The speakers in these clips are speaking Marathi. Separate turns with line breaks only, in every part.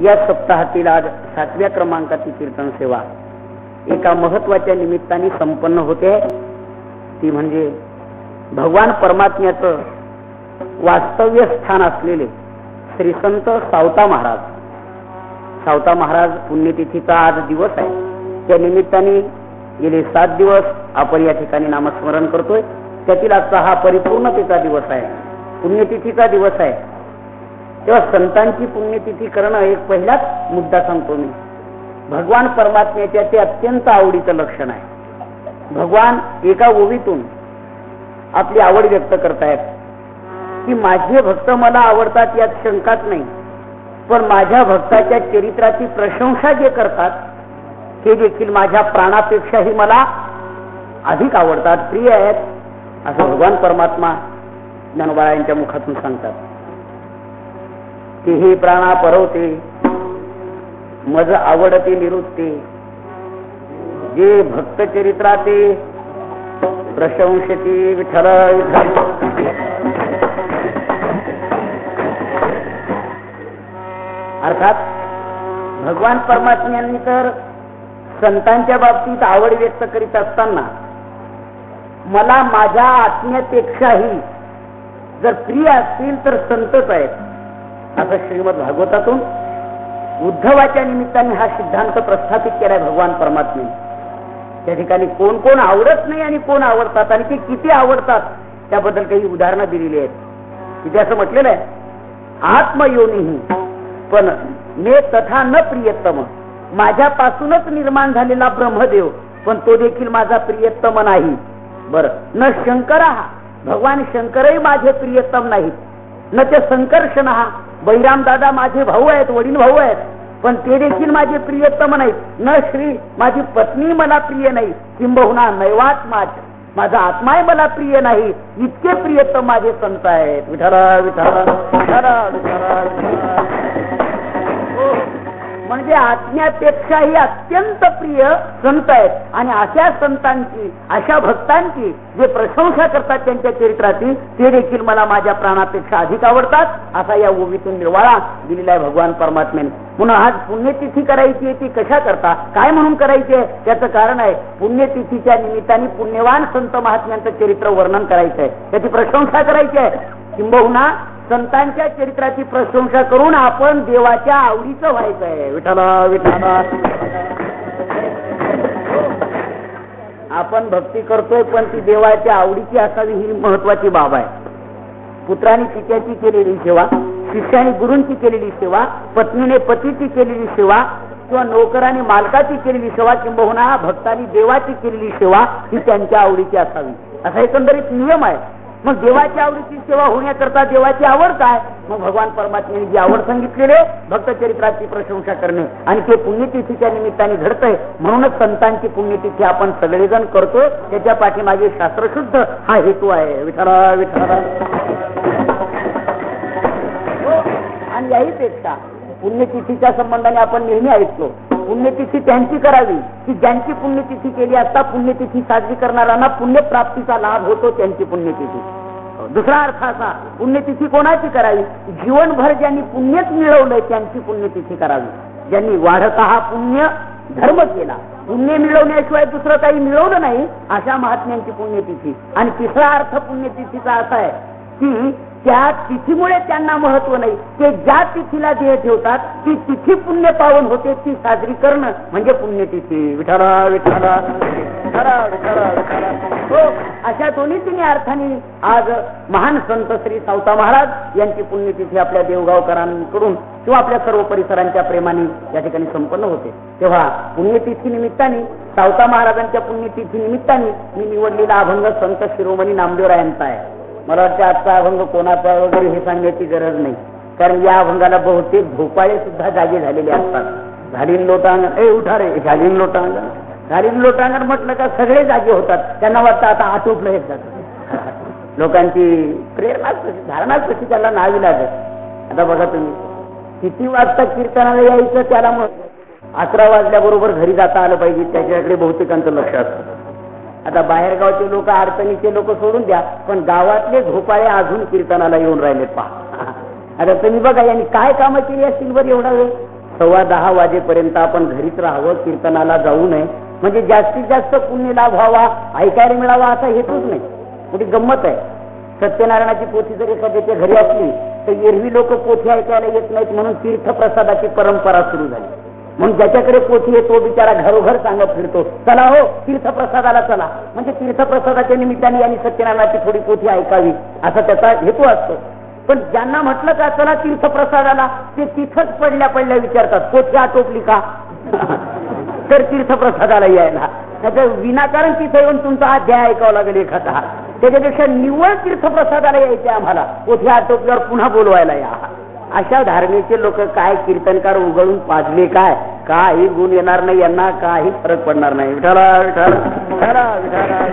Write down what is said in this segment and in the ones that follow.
या सप्ताहातील आज 7व्या क्रमांकाची कीर्तन सेवा एका महत्वाच्या निमित्ताने संपन्न होते. ती म्हणजे भगवान परमात्म्याचं वास्तव्य स्थान असलेले श्री संत सावता महाराज. सावता महाराज पुण्यतिथीचा आज दिवस आहे. त्या निमित्ताने गेले 7 दिवस आपण या ठिकाणी नामस्मरण करतोय. त्यातील आजचा हा परिपूर्णतेचा दिवस आहे, पुण्यतिथीचा दिवस आहे. तेव्हा संतांची पुण्यतिथी करणं एक पहिलाच मुद्दा सांगतो मी. भगवान परमात्म्याच्या ते अत्यंत आवडीचं लक्षण आहे. भगवान एका ओवीतून आपली आवड व्यक्त करतायत की माझे भक्त मला आवडतात यात शंकाच नाही, पण माझ्या भक्ताच्या चरित्राची प्रशंसा जे करतात ते देखील माझ्या प्राणापेक्षाही मला अधिक आवडतात, प्रिय आहेत, असं भगवान परमात्मा ज्ञानोबा यांच्या मुखातून सांगतात. ते हे प्राणा परवते मज आवडते निरुत्ते, जे भक्त चरित्राते प्रशंसती विठ्ठल विठ्ठल. अर्थात भगवान परमात्म्यांनी तर संतांच्या बाबतीत आवड व्यक्त करीत असताना मला माझ्या आत्म्यापेक्षाही जर प्रिय असतील तर संतच आहेत, असं श्रीमद भागवतातून उद्धवाच्या निमित्ताने हा सिद्धांत प्रस्थापित केलाय भगवान परमात्म्याने. त्या ठिकाणी कोण कोण आवडत नाही आणि कोण आवडतात आणि ते किती आवडतात त्याबद्दल काही उदाहरणं दिलेली आहेत. तिथे असं म्हटलेलं आहे, आत्मयोनिही पण मे तथा न प्रियतम, माझ्यापासूनच निर्माण झालेला ब्रह्मदेव पण तो देखील माझा प्रियतम नाही. बर न शंकरा, भगवान शंकरही माझे प्रियतम नाहीत. न ते संकर्षण, बैराम दादा माझे भाऊ आहेत, वडील भाऊ आहेत, पण ते देखील माझे प्रियतम नाहीत. न श्री माझी पत्नी मला प्रिय नाही, किंबहुना नैवात्मा माझा आत्माही मला प्रिय नाही. इतके प्रियतम माझे संत आहेत. विठ्ठल विठ्ठल विठ्ठल विठ्ठल. म्हणजे आत्म्यापेक्षाही अत्यंत प्रिय संत आहेत. आणि अशा संतांची, अशा भक्तांची जे प्रशंसा करतात त्यांच्या चरित्राची, ते देखील मला माझ्या प्राणापेक्षा अधिक आवडतात, असा या ओवीतून निर्वाळा दिलेला आहे भगवान परमात्म्याने. म्हणून आज पुण्यतिथी करायची आहे, ती कशा करता, काय म्हणून करायची आहे, त्याचं कारण आहे पुण्यतिथीच्या निमित्ताने पुण्यवान संत महात्म्यांचं चरित्र वर्णन करायचं आहे, त्याची प्रशंसा करायची आहे. किंबहुना संतांच्या चरित्राची प्रशंसा करून आपण देवाच्या आवडीचं व्हायचं आहे. विठ्ठल विठ्ठल. आपण भक्ती करतोय पण ती देवाच्या आवडीची असावी ही महत्वाची बाब आहे. पुत्राने पित्याची केलेली सेवा, शिष्याने गुरूंची केलेली सेवा, पत्नीने पतीची केलेली सेवा किंवा नोकराने मालकाची केलेली सेवा, किंबहुना भक्तांनी देवाची केलेली सेवा ही त्यांच्या आवडीची असावी, असा एकंदरीत नियम आहे. मग देवाच्या आवडीची सेवा होण्याकरता देवाची आवड काय, मग भगवान परमात्म्याने जी आवड सांगितलेली भक्त चरित्राची प्रशंसा करणे, आणि ते पुण्यतिथीच्या निमित्ताने घडतंय. म्हणूनच संतांची पुण्यतिथी आपण सगळेजण करतो, त्याच्या पाठीमागे शास्त्रशुद्ध हा हेतू आहे. विठ्ठल विठ्ठल. आणि याहीपेक्षा पुण्यतिथीच्या संबंधाने आपण नेहमी ऐकतो, पुण्यतिथी त्यांची करावी की ज्यांची पुण्यतिथी केली असता पुण्यतिथी साजरी करणाऱ्यांना पुण्यप्राप्तीचा लाभ होतो, त्यांची पुण्यतिथी. दुसरा अर्थ असा, पुण्यतिथी कोणाची करावी, जीवनभर ज्यांनी पुण्यच मिळवलंय त्यांची पुण्यतिथी करावी. ज्यांनी वाढता हा पुण्य धर्म केला, पुण्य मिळवण्याशिवाय दुसरं काही मिळवलं नाही, अशा महात्म्यांची पुण्यतिथी. आणि तिसरा अर्थ पुण्यतिथीचा असा आहे की त्या तिथीमुळे त्यांना महत्व नाही, ते ज्या तिथीला देह ठेवतात ती तिथी पुण्य पावन होते, ती साजरी करणं म्हणजे पुण्यतिथी. विठ्ठल विठ्ठल. हो, अशा दोन्ही तिन्ही अर्थाने आज महान संत श्री सावता महाराज यांची पुण्यतिथी आपल्या देवगावकरांकडून किंवा आपल्या सर्व परिसरांच्या प्रेमाने या ठिकाणी संपन्न होते. तेव्हा पुण्यतिथी निमित्ताने, सावता महाराजांच्या पुण्यतिथी निमित्ताने मी निवडलेला अभंग संत शिरोमणी नामदेवरायांचा आहे. मला वाटतं आजचा अभंग कोणाचा वगैरे हे सांगण्याची गरज नाही, कारण या अभंगाला बहुतेक भोपाळे सुद्धा जागे झालेले असतात. घालीन लोटांगण, ए उठा रे, घालीन लोटांगण, घालीन लोटांगण म्हटलं का सगळे जागे होतात. त्यांना वाटतं आता आटोपलं येत जातं. लोकांची प्रेरणाच तशी, धारणाच तशी त्याला नावी लागत. आता बघा तुम्ही, किती वाजता कीर्तनाला यायचं त्याला मग 11 वाजल्याबरोबर घरी जाता आलं पाहिजे, त्याच्याकडे बहुतेकांचं लक्ष असतं. आता बाहेरगावचे लोक, अडचणीचे लोक सोडून द्या, पण गावातले झोपाळे अजून कीर्तनाला येऊन राहिलेत. पहा, आता तुम्ही बघा यांनी काय कामं केली असतील बरं एवढा वेळ. 10:15 वाजेपर्यंत आपण घरीच राहावं, कीर्तनाला जाऊ नये, म्हणजे जास्तीत जास्त पुण्य लाभ व्हावा, ऐकायला मिळावा असा हेतूच नाही. मोठी गंमत आहे. सत्यनारायणाची पोथी जर एखाद्याच्या घरी असली तर एरवी लोक पोथी ऐकायला येत नाहीत म्हणून तीर्थप्रसादाची परंपरा सुरू झाली. म्हणून ज्याच्याकडे पोथी आहे तो बिचारा घरोघर सांगत फिरतो, चला हो तीर्थप्रसादाला चला, म्हणजे तीर्थप्रसादाच्या निमित्ताने यांनी सत्यनारायणाची थोडी पोथी ऐकावी असा त्याचा हेतू असतो. पण ज्यांना म्हटलं का चला तीर्थप्रसादाला, ते तिथंच पडल्या पडल्या विचारतात पोथी आटोपली का तर तीर्थप्रसादाला यायला, त्याचं विनाकारण तिथे येऊन तुमचा अध्याय ऐकावा लागेल एखादा. त्याच्यापेक्षा निव्वळ तीर्थप्रसादाला यायचे आम्हाला, पोथी आटोपल्यावर पुन्हा बोलवायला या. अशा धारणेचे लोक काय कीर्तनकार उघडून पाजले, काय काही गुण येणार नाही यांना, काही फरक पडणार नाही. विठाला विठाला विठाला विठाला.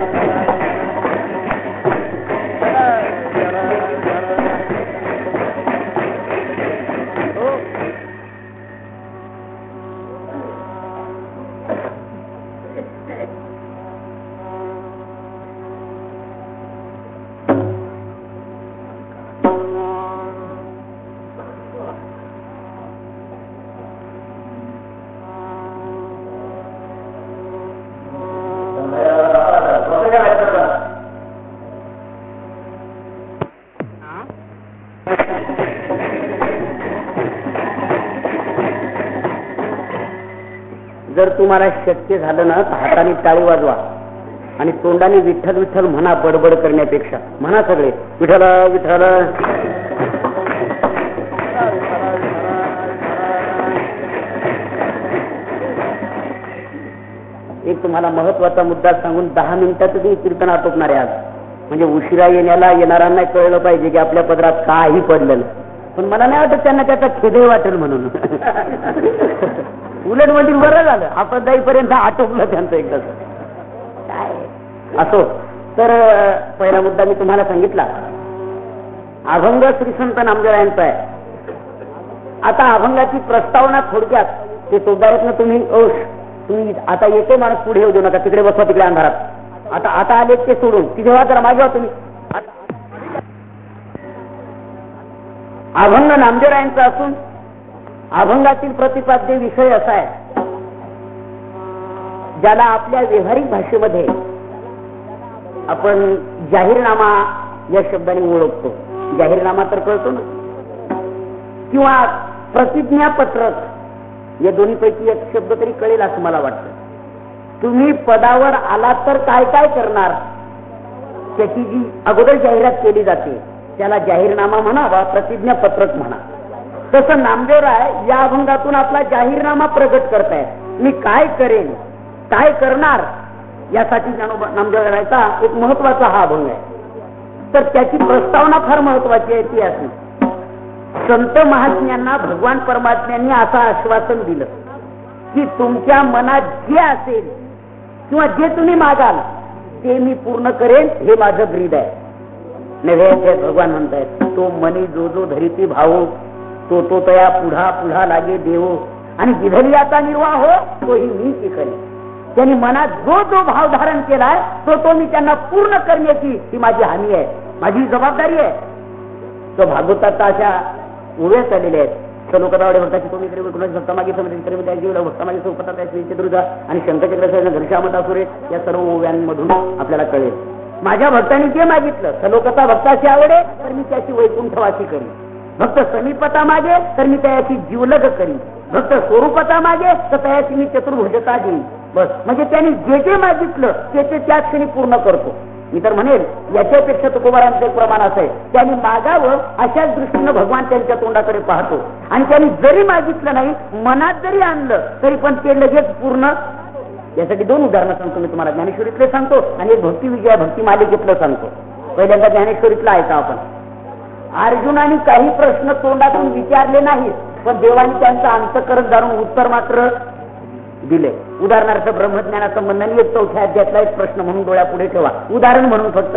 जर तुम्हाला शक्य झालं ना तर हाताने टाळी वाजवा आणि तोंडाने विठ्ठल विठ्ठल म्हणा, बडबड करण्यापेक्षा म्हणा सगळे विठ्ठल विठ्ठल. एक तुम्हाला महत्वाचा मुद्दा सांगून 10 मिनिटात तुम्ही कीर्तन आटोपणार आहे आज. म्हणजे उशिरा येणाऱ्यांना कळलं पाहिजे की आपल्या पदरात काही पडलेलं, पण मला नाही वाटत त्यांना त्याचा खेदही वाटेल म्हणून. उलट म्हणजे बरं झालं आपण जाईपर्यंत आटोपलं त्यांचं एकदा. काय असो, तर पहिला मुद्दा मी तुम्हाला सांगितला, अभंग श्री संत नामदेवांचा आहे. आता अभंगाची प्रस्तावना थोडक्यात ते सोबत तुम्ही आता येते माणूस पुढे येऊ देऊ नका, तिकडे बसवा तिकडे अंधारात. आता आले ते सोडून तिथे व्हा, जरा मागे व्हा तुम्ही. अभंग नामदेवरायांचा असून अभंगातील प्रतिपाद्य विषय असा आहे ज्याला आपल्या व्यावहारिक भाषेमध्ये आपण जाहीरनामा या शब्दाने ओळखतो. जाहीरनामा तर कळतो ना, किंवा प्रतिज्ञापत्रक, या दोन्हीपैकी एक शब्द तरी कळेल असं मला वाटतं. तुम्ही पदावर आलात तर काय काय करणार त्याची जी अगोदर जाहिरात केली जाते त्याला जाहीरनामा म्हणावा, प्रतिज्ञापत्रक म्हणा. तसं नामदेवराय या अभंगातून आपला जाहीरनामा प्रगट करतायत. मी काय करेन, काय करणार, यासाठी नामदेवरायचा एक महत्वाचा हा अभंग आहे. तर त्याची प्रस्तावना फार महत्वाची आहे. ती अशी, संत महात्म्यांना भगवान परमात्म्यांनी असं आश्वासन दिलं की तुमच्या मनात जे असेल किंवा जे तुम्ही मागाल ते मी पूर्ण करेन, हे माझं ब्रीद आहे. नव्हे भगवान म्हणतायत, तो मनी जो जो धरिती भावो तो तया पुढा पुढा लागे देवो, आणि विधर्याचा निर्वाह हो तोही मी शिकले. त्यांनी मनात जो जो भाव धारण केलाय तो मी त्यांना पूर्ण करण्याची ही माझी हमी आहे, माझी जबाबदारी आहे. तो भागवताचा अशा उभ्या चाललेल्या आहेत. सलोकतावडे भक्ताची तुम्ही इकडे कुणाची भक्ता मागे भक्ता मागे सोपता त्या आणि शंकरचक्र घनश्यामता सुरे या सर्व ओव्यांमधून आपल्याला कळेल. माझ्या भक्तांनी जे मागितलं, सलोकता भक्ताची आवडे तर मी त्याची वैकुंठवासी करीन, भक्त समीपता मागे तर मी त्याची जीवलग करीन, भक्त स्वरूपता मागे तर त्याची मी चतुर्भुजता देईन. बस, म्हणजे त्यांनी जे जे मागितलं ते त्याच क्षणी पूर्ण करतो. मी तर म्हणेल याच्यापेक्षा तुकोबारांचं एक प्रमाण असं आहे, त्यांनी मागावं अशाच दृष्टीनं भगवान त्यांच्या तोंडाकडे पाहतो. आणि त्यांनी जरी मागितलं नाही, मनात जरी आणलं तरी पण ते लगेच पूर्ण. यासाठी 2 उदाहरणं सांगतो मी तुम्हाला. ज्ञानेश्वरीतले सांगतो आणि एक भक्ती विजया भक्ती मालिकेतलं सांगतो. पहिल्यांदा ज्ञानेश्वरीतला ऐका आपण. अर्जुनाने काही प्रश्न तोंडातून विचारले नाहीत, पण देवाने त्यांचं अंतःकरण जाणून उत्तर मात्र दिले. उदाहरणार्थ ब्रह्मज्ञानासंबंधाने 4थ्या अध्यायातला एक प्रश्न म्हणून डोळ्यापुढे ठेवा, उदाहरण म्हणून फक्त.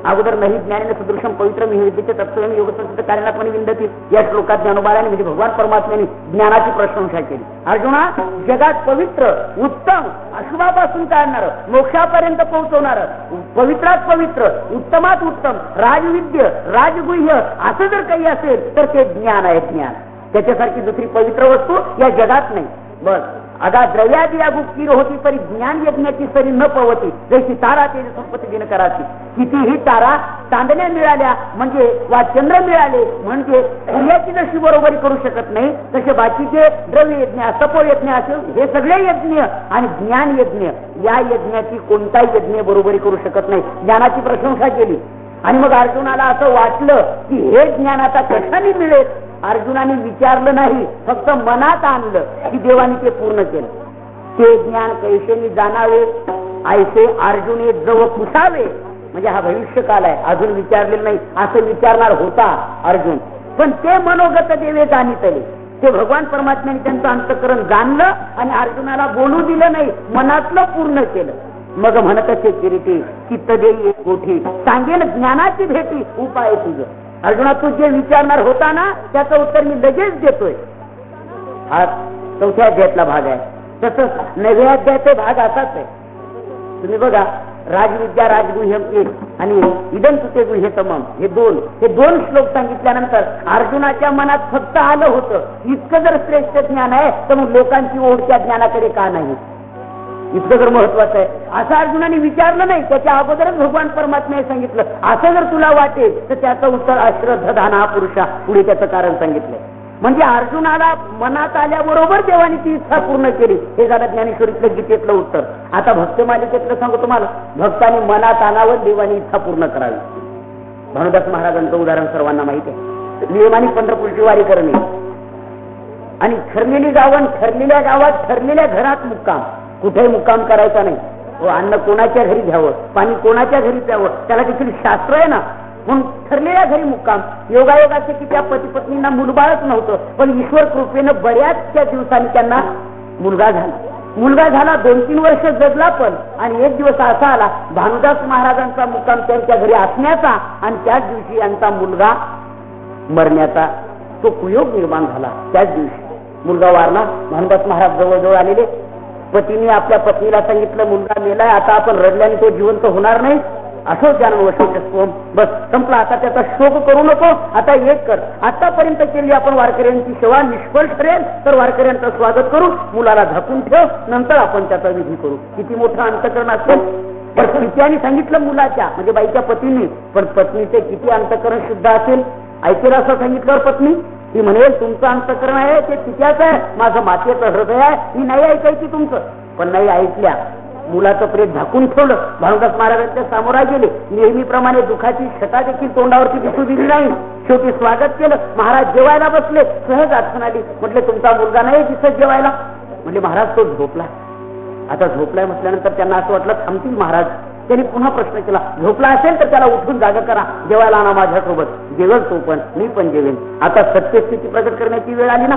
अगोदर नाही ज्ञानेन सदृशम पवित्र विद्येचे तत्त्वम योगसंसिद्ध कारणात्मनि विंदती या श्लोकात ज्ञानोबाने म्हणजे भगवान परमात्म्याने ज्ञानाची प्रशंसा केली. अर्जुना, जगात पवित्र उत्तम अशुभापासून काढणार, मोक्षापर्यंत पोहोचवणार, पवित्रात पवित्र उत्तमात उत्तम राजविद्य राजगुह्य असं जर काही असेल तर ते ज्ञान आहे. ज्ञान त्याच्यासारखी दुसरी पवित्र वस्तू या जगात नाही. बस अगा द्रव्यादी या गुप्तीर होती तरी ज्ञान यज्ञाची सरी न पवती, जशी तारा तेज संपत्ती दिन कराची. कितीही तारा चांदण्या मिळाल्या म्हणजे वा चंद्र मिळाले म्हणजे सूर्याची जशी बरोबरी करू शकत नाही, तसे बाकीचे द्रव्य यज्ञ सपो यज्ञ असेल हे सगळे यज्ञ आणि ज्ञान यज्ञ या यज्ञाची कोणताही यज्ञ बरोबरी करू शकत नाही. ज्ञानाची प्रशंसा केली आणि मग अर्जुनाला असं वाटलं की हे ज्ञान आता कशाने मिळेल. अर्जुनाने विचारलं नाही, फक्त मनात आणलं की देवाने ते पूर्ण केलं. ते ज्ञान कैसेनी जाणावे ऐसे अर्जुने जव पुसावे, म्हणजे हा भविष्यकाल आहे, अजून विचारलेलं नाही असं विचारणार होता अर्जुन. पण ते मनोगत देवे जाणीतले, ते भगवान परमात्म्याने त्यांचं अंतःकरण जाणलं आणि अर्जुनाला बोलू दिलं नाही, मनातलं पूर्ण केलं. मग म्हणत असे किरीटी चित्त देई कोठी सांगेन ज्ञानाची भेटी उपाय तुझं. अर्जुना तू जे विचारणार होता ना त्याचं उत्तर मी लगेच देतोय. हा 4थ्या अध्यायातला भाग आहे. तसंच 9व्या अध्यायाचा भाग असाच आहे. तुम्ही बघा राजविद्या राजगुह्यम 1 आणि इदं तुते गुह्यतमम हे दोन श्लोक सांगितल्यानंतर अर्जुनाच्या मनात फक्त आलं होतं इतकं जर श्रेष्ठ ज्ञान आहे तर मग लोकांची ओढ त्या ज्ञानाकडे का नाही, इतकं जर महत्वाचं आहे असं अर्जुनाने विचारलं नाही. त्याच्या अगोदरच भगवान परमात्म्याने सांगितलं असं जर तुला वाटेल तर त्याचं उत्तर अश्रद्धाना पुरुषा, पुढे त्याचं कारण सांगितलंय. म्हणजे अर्जुनाला मनात आल्याबरोबर देवाने ती इच्छा पूर्ण केली. हे झालं ज्ञानेश्वरीतलं गीतेतलं उत्तर. आता भक्त मालिकेतलं सांगू तुम्हाला. भक्तांनी मनात आणावं देवाने इच्छा पूर्ण करावी. भानुदास महाराजांचं उदाहरण सर्वांना माहिती आहे. नियमाने पंढरपूरची वारी करणे आणि ठरलेली गावं, ठरलेल्या गावात ठरलेल्या घरात मुक्काम, कुठेही मुक्काम करायचा नाही. अन्न कोणाच्या घरी घ्यावं, पाणी कोणाच्या घरी प्यावं, त्याला देखील शास्त्र आहे ना. म्हणून ठरलेल्या घरी मुक्काम. योगायोगाचे की त्या पती पत्नींना मुलबाळच नव्हतं, पण ईश्वर कृपेनं बऱ्याचशा दिवसांनी त्यांना मुलगा झाला. 2-3 वर्ष जगला पण. आणि एक दिवस असा आला भानुदास महाराजांचा मुक्काम त्यांच्या घरी असण्याचा आणि त्याच दिवशी यांचा मुलगा मरण्याचा तो कुयोग निर्माण झाला. त्याच दिवशी मुलगा वारला. भानुदास महाराज जवळजवळ आलेले. पतीने आपल्या पत्नीला सांगितलं मुलगा मेलाय, आता आपण रडल्याने तो जिवंत होणार नाही. असो ज्ञानवशोम, बस संपला. आता त्याचा शोक करू नको. आता एक कर, आतापर्यंत केली आपण वारकऱ्यांची सेवा निष्फळ ठरेल तर वारकऱ्यांचं स्वागत करू, मुलाला झाकून ठेव, नंतर आपण त्याचा विधी करू. किती मोठं अंतःकरण असेल. पण पित्याने सांगितलं मुलाच्या म्हणजे बाईच्या पतीने, पण पत्नीचे किती अंतःकरण शुद्ध असेल. ऐकेल असं सांगितल्यावर पत्नी ती म्हणेल तुमचं अंतःकरण आहे ते तिच्याच आहे, माझं मातेचं हृदय आहे, मी नाही ऐकायची तुमचं. पण नाही ऐकल्या. मुलाचं प्रेत झाकून ठेवलं. भानुदास महाराजांच्या सामोरा गेले. नेहमीप्रमाणे दुःखाची छटा देखील तोंडावरती दिसू दिली नाही. शेवटी स्वागत केलं. महाराज जेवायला बसले. सहज आठवण आली. म्हटले तुमचा मुलगा नाही दिसत जेवायला. म्हणजे महाराज तो झोपला. आता झोपलाय म्हटल्यानंतर त्यांना असं वाटलं थांबतील महाराज. त्यांनी पुन्हा प्रश्न केला, झोपला असेल तर त्याला उठून जागा करा, जेवायला आणा माझ्यासोबत. जेवण तो पण, मी पण जेवेन. आता सत्यस्थिती प्रकट करण्याची वेळ आली ना.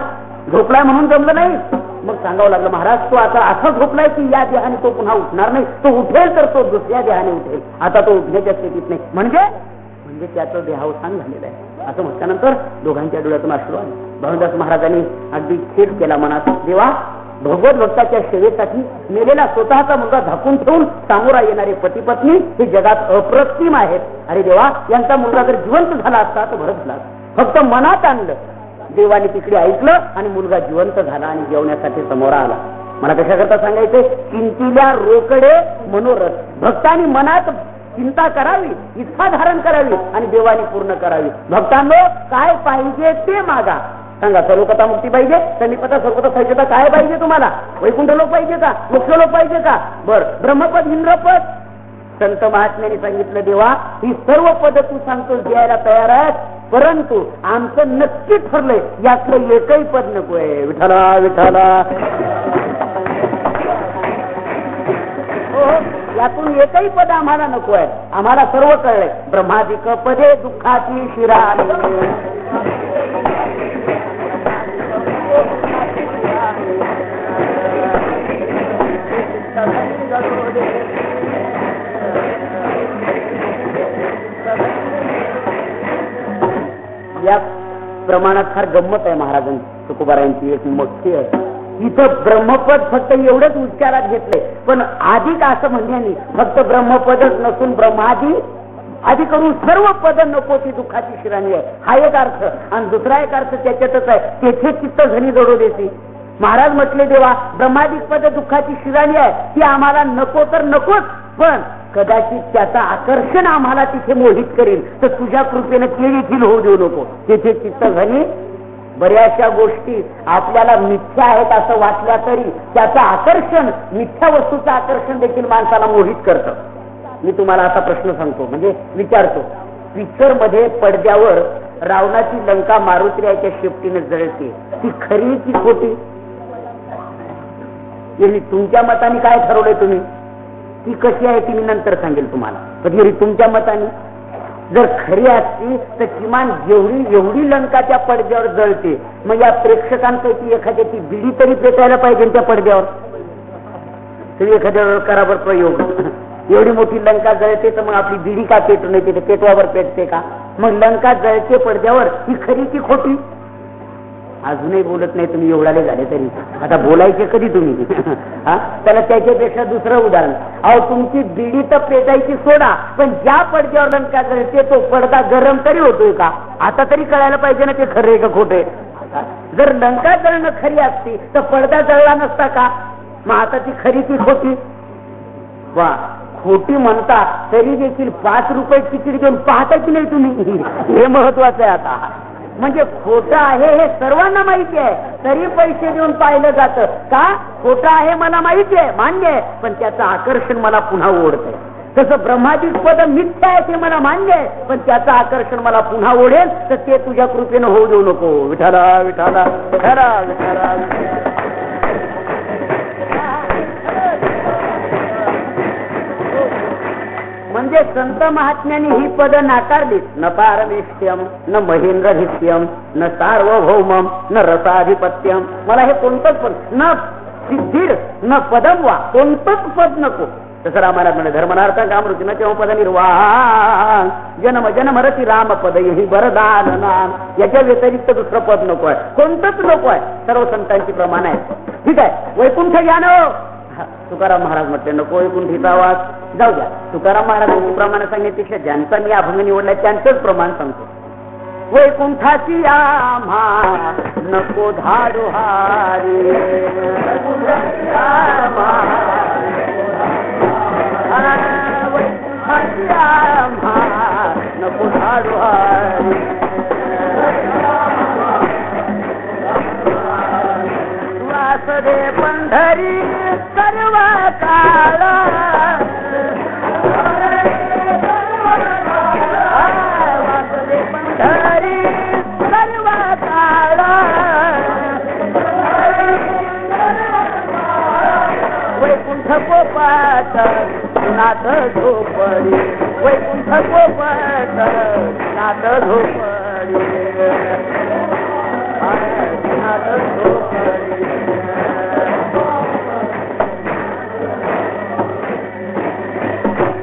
झोपलाय म्हणून जमलं नाही. मग सांगावं लागलं महाराज तो आता असा झोपलाय की या देहाने तो पुन्हा उठणार नाही. तो उठेल तर तो दुसऱ्या देहाने उठेल. आता तो उठण्याच्या स्थितीत नाही. म्हणजे त्याचं देहावसान झालेलं आहे. असं म्हटल्यानंतर दोघांच्या डोळ्यातून अश्रू आले. भानुदास महाराजांनी अगदी खेद केला मनात. देवा भगवत भक्ताच्या सेवेसाठी मेलेला स्वतःचा मुलगा झाकून ठेवून सामोरा येणारे पती पत्नी हे जगात अप्रतिम आहेत. अरे देवा यांचा मुलगा जर जिवंत झाला असता तर बरं झाला. फक्त मनात आणलं. देवाने तिकडे ऐकलं आणि मुलगा जिवंत झाला आणि जेवण्यासाठी समोर आला. मला कशाकरता सांगायचंय, चिंतील्या रोकडे मनोरथ. भक्तांनी मनात चिंता करावी, इच्छा धारण करावी आणि देवाने पूर्ण करावी. भक्तांनो काय पाहिजे ते मागा. सांगा सर्वकथा मुक्ती पाहिजे, समीपता सर्वकथा पाहिजे, काय पाहिजे तुम्हाला? वैकुंठ लोक पाहिजे का? मोक्षलोक पाहिजे का? बर ब्रह्मपद इंद्रपद. संत महात्म्याने सांगितलं देवा ही सर्व पद तू सांगतो द्यायला तयार आहे, परंतु आमचं नक्की ठरलंय यातलं एकही पद नको आहे. विठाला विठाला यातून एकही पद आम्हाला नको आहे. आम्हाला सर्व कळलंय. ब्रह्मादिक पदे दुःखाची शिरा या प्रमाणात फार गंमत आहे. महाराजांची तुकोबारायांची एक मोठी आहे. इथं ब्रह्मपद फक्त एवढंच उच्चारात घेतलंय, पण अधिक असं म्हणण्याने फक्त ब्रह्मपदच नसून ब्रह्मादी आधी करून सर्व पद नको ती दुःखाची शिराणी आहे, हा एक अर्थ. आणि दुसरा एक अर्थ त्याच्यातच आहे, तेथे चित्त झनी जडो देसी. महाराज म्हटले देवा ब्रह्मादिक पद दुःखाची शिराणी आहे, ती आम्हाला नको तर नकोच, पण कदाचित त्याचा आकर्षण आम्हाला तिथे मोहित करेल, तर तुझ्या कृपेने ते देखील होऊ देऊ नको. तेथे चित्त झनी. बऱ्याचशा गोष्टी आपल्याला मिथ्या आहेत असं वाटल्या तरी त्याचं आकर्षण, मिथ्या वस्तूचं आकर्षण देखील माणसाला मोहित करतं. मी तुम्हाला असा प्रश्न सांगतो, म्हणजे विचारतो. पिक्चर मध्ये पडद्यावर रावणाची लंका मारुतीच्या शेपटीने जळते, ती खरी की खोटी? तुमच्या मताने काय ठरवलंय तुम्ही? ती कशी आहे ती मी नंतर सांगेल तुम्हाला. पण तुमच्या मताने जर खरी असती तर किमान एवढी लंका त्या पडद्यावर जळते, मग या प्रेक्षकांपैकी एखाद्याची बिडी तरी पेटायला पाहिजे त्या पडद्यावर. तुम्ही एखाद्यावर करा बरं प्रयोग. एवढी मोठी लंका जळते तर मग आपली बिडी का पेटू नये? ते पेटवावर पेटते का? मग लंका जळते पडद्यावर, ही खरी की खोटी? अजूनही बोलत नाही तुम्ही, एवढाले झाले तरी. आता बोलायचे कधी तुम्ही? त्याला त्याच्यापेक्षा दुसरं उदाहरण. अहो तुमची बिडी तर पेटायची सोडा, पण ज्या पडद्यावर लंका जळते तो पडदा गरम तरी होतोय का? आता तरी कळायला पाहिजे ना ते खरे का खोटे. जर लंका जळणं खरी असती तर पडदा जळला नसता का? मग आता ती खरी की खोटी? वा, खोटी म्हणता तरी देखील 5 रुपये तिकीट घेऊन पाहता की नाही तुम्ही? हे महत्वाचं आहे. आता म्हणजे खोटं आहे हे सर्वांना माहिती आहे, तरी पैसे देऊन पाहिलं जातं का? खोटं आहे मला माहिती आहे, मान्य आहे, पण त्याचं आकर्षण मला पुन्हा ओढतंय. तसं ब्रह्मादिक पद मिथ्या आहे ते मला मान्य आहे, पण त्याचं आकर्षण मला पुन्हा ओढेल, तर ते तुझ्या कृपेनं होऊ देऊ नको. विठाला विठाला विठाला विठाला. म्हणजे संत महात्म्यांनी ही पद नाकारलीच. न पारमेष्ठ्यम, न महेंद्रधिष्यम, न सार्वभौमम, न रसाधिपत्यम. मला हे कोणतंच पद, न सिद्धीर, न पदम वा, कोणतंच पद नको. तसं रामायणात म्हणजे धर्मनार्थ कामृती न तेव्हा पद निर्वाण जन्म जन्मरती राम पद ही वरदान नाम. याच्या व्यतिरिक्त दुसरं पद नको आहे, कोणतंच नको आहे. सर्व संतांची प्रमाण आहे. ठीक आहे, वैकुंठ ज्ञान. तुकाराम महाराज म्हटले नको वैकुंठीचा आवाज. जाऊ द्या, तुकाराम महाराजांची प्रमाण सांगण्यापेक्षा ज्यांचा मी अभंग निवडलाय त्यांचंच प्रमाण सांगतो. वैकुंठाची आम्हा नको धाडू हारी, वैकुंठाची आम्हा नको धाडू हारी. वासुदे पंढरी सर्व काळ, वासुदे पंढरी सर्व काळ. वैकुंठ गोपात नाथ झोपडी, वैकुंठ गोपात नाथ झोपडी, नाथ झोपडी.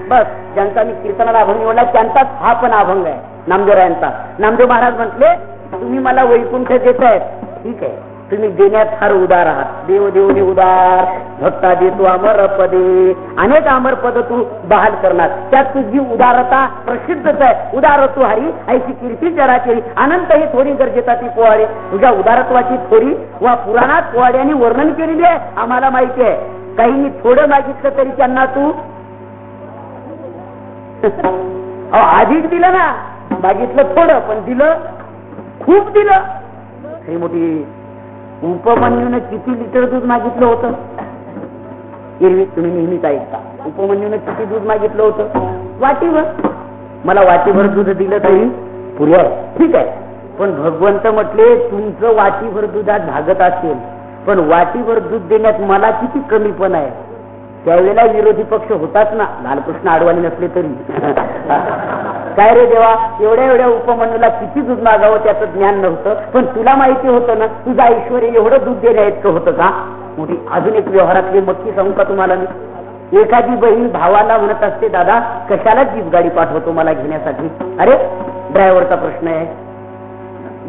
बस, ज्यांचा मी कीर्तनाला अभंग निवडला त्यांचाच हा पण अभंग आहे, नामदेवरायांचा. नामदेव महाराज म्हटले तुम्ही मला वैकुंठ देतायत, ठीक आहे, तुम्ही देण्यात फार उदार आहात. देव देवने उदार, भक्ता देतो अमर पदे. अनेक अमर पद तू बहाल करणार, त्यात तुझी उदारता प्रसिद्धच आहे. उदार तू हरी ऐशी कीर्ती जराची, अनंत ही थोडी गरजेचा ती पोवाडे. तुझ्या उदारत्वाची थोडी वा पुराणात पोवाड्यांनी वर्णन केलेली आहे, आम्हाला माहिती आहे. काहींनी थोडं मागितलं तरी त्यांना तू अधिक दिलं ना. मागितलं थोडं पण दिलं खूप दिलं. ही मोठी उपमन्यूने किती लिटर दूध मागितलं होतं? एरवी तुम्ही नेहमीच ऐकता, उपमन्यूने किती दूध मागितलं होतं? वाटीभर. मला वाटीभर दूध दिलं तरी पुरे आहे, ठीक आहे. पण भगवंत म्हटले तुमचं वाटीभर दुधात भागत असेल, पण वाटीभर दूध देण्यात मला किती कमीपण आहे. त्यावेळेला विरोधी पक्ष होताच ना, लालकृष्ण अडवाणी नसले तरी. काय रे देवा, एवढ्या एवढ्या उपमन्यूला किती दूध मागावं त्याचं ज्ञान नव्हतं, पण तुला माहिती होतं ना तुझं ऐश्वर एवढं दूध देण्या इतकं होतं का? मोठी अजून एक व्यवहारातली मक्की सांगू का तुम्हाला मी. एखादी बहीण भावाला म्हणत असते दादा कशाला जीप गाडी पाठवतो मला घेण्यासाठी? अरे ड्रायव्हरचा प्रश्न आहे,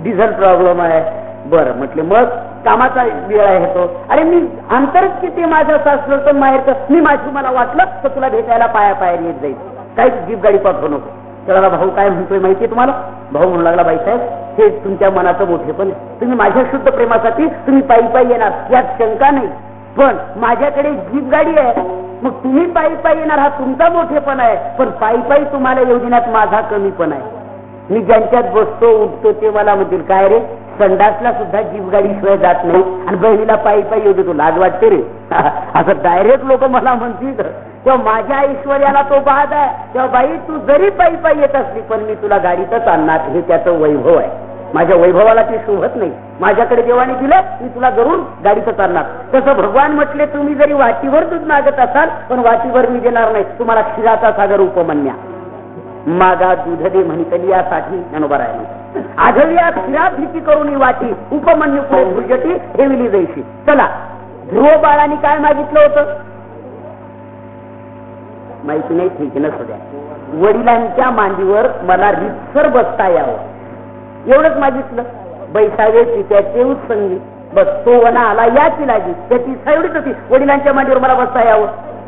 डिझेल प्रॉब्लेम आहे. बरं म्हटले मग कामाचा वेळ आहे तो. अरे मी अंतरच किती माझं सासलं तर माहेर मी माझी मला वाटलं तर तुला भेटायला पाया येत जाईल, काही जीप गाडी पाठवू नको. त्याला भाऊ काय म्हणतोय माहितीये तुम्हाला? भाऊ म्हणू लागला, बाईसाहेब हे तुमच्या मनाचं मोठेपण, तुम्ही माझ्या शुद्ध प्रेमासाठी तुम्ही पायी पायी येणार यात शंका नाही, पण माझ्याकडे जीप गाडी आहे, मग तुम्ही पायी पायी येणार हा तुमचा मोठेपण आहे, पण पायी पायी तुम्हाला येऊ देण्यात माझा कमीपण आहे. मी ज्यांच्यात बसतो उठतो ते मला म्हणतील, काय रे संडासला सुद्धा जीप गाडी शिवाय जात नाही आणि बहिणीला पायी पायी येऊ देतो, लाज वाटते रे. असं डायरेक्ट लोक मला म्हणतील. तेव्हा माझ्या ऐश्वर्याला तो बाद आहे, तेव्हा बाई तू जरी पायी पायी येत असली पण मी तुला गाडीतच आणणार, हे त्याचं वैभव आहे. माझ्या वैभवाला ते शोभत नाही, माझ्याकडे देवाने दिलं मी तुला जरूर गाडीतच आणणार. तसं भगवान म्हटले, तुम्ही जरी वाटीभर दूध मागत असाल पण वाटीभर मी देणार नाही, तुम्हाला क्षीराचा सागर उपमन्या मागा दूध दे म्हणतली, यासाठी ज्ञानोबा राहिले आढळल्या क्षीरा भीती करून वाटी उपमन्यू पुढे भुजटी ठेवली जैशी. चला, ध्रुव बाळांनी काय मागितलं होतं माहिती नाही, ठीक नसू द्या. वडिलांच्या मांडीवर मला रितसर बसता यावं एवढंच मागितलं. बैसावे पित्याचे उत्संगी, बस तो वना आला याची लागी, त्याची इच्छा एवढीच होती, वडिलांच्या मांडीवर मला बसता यावं.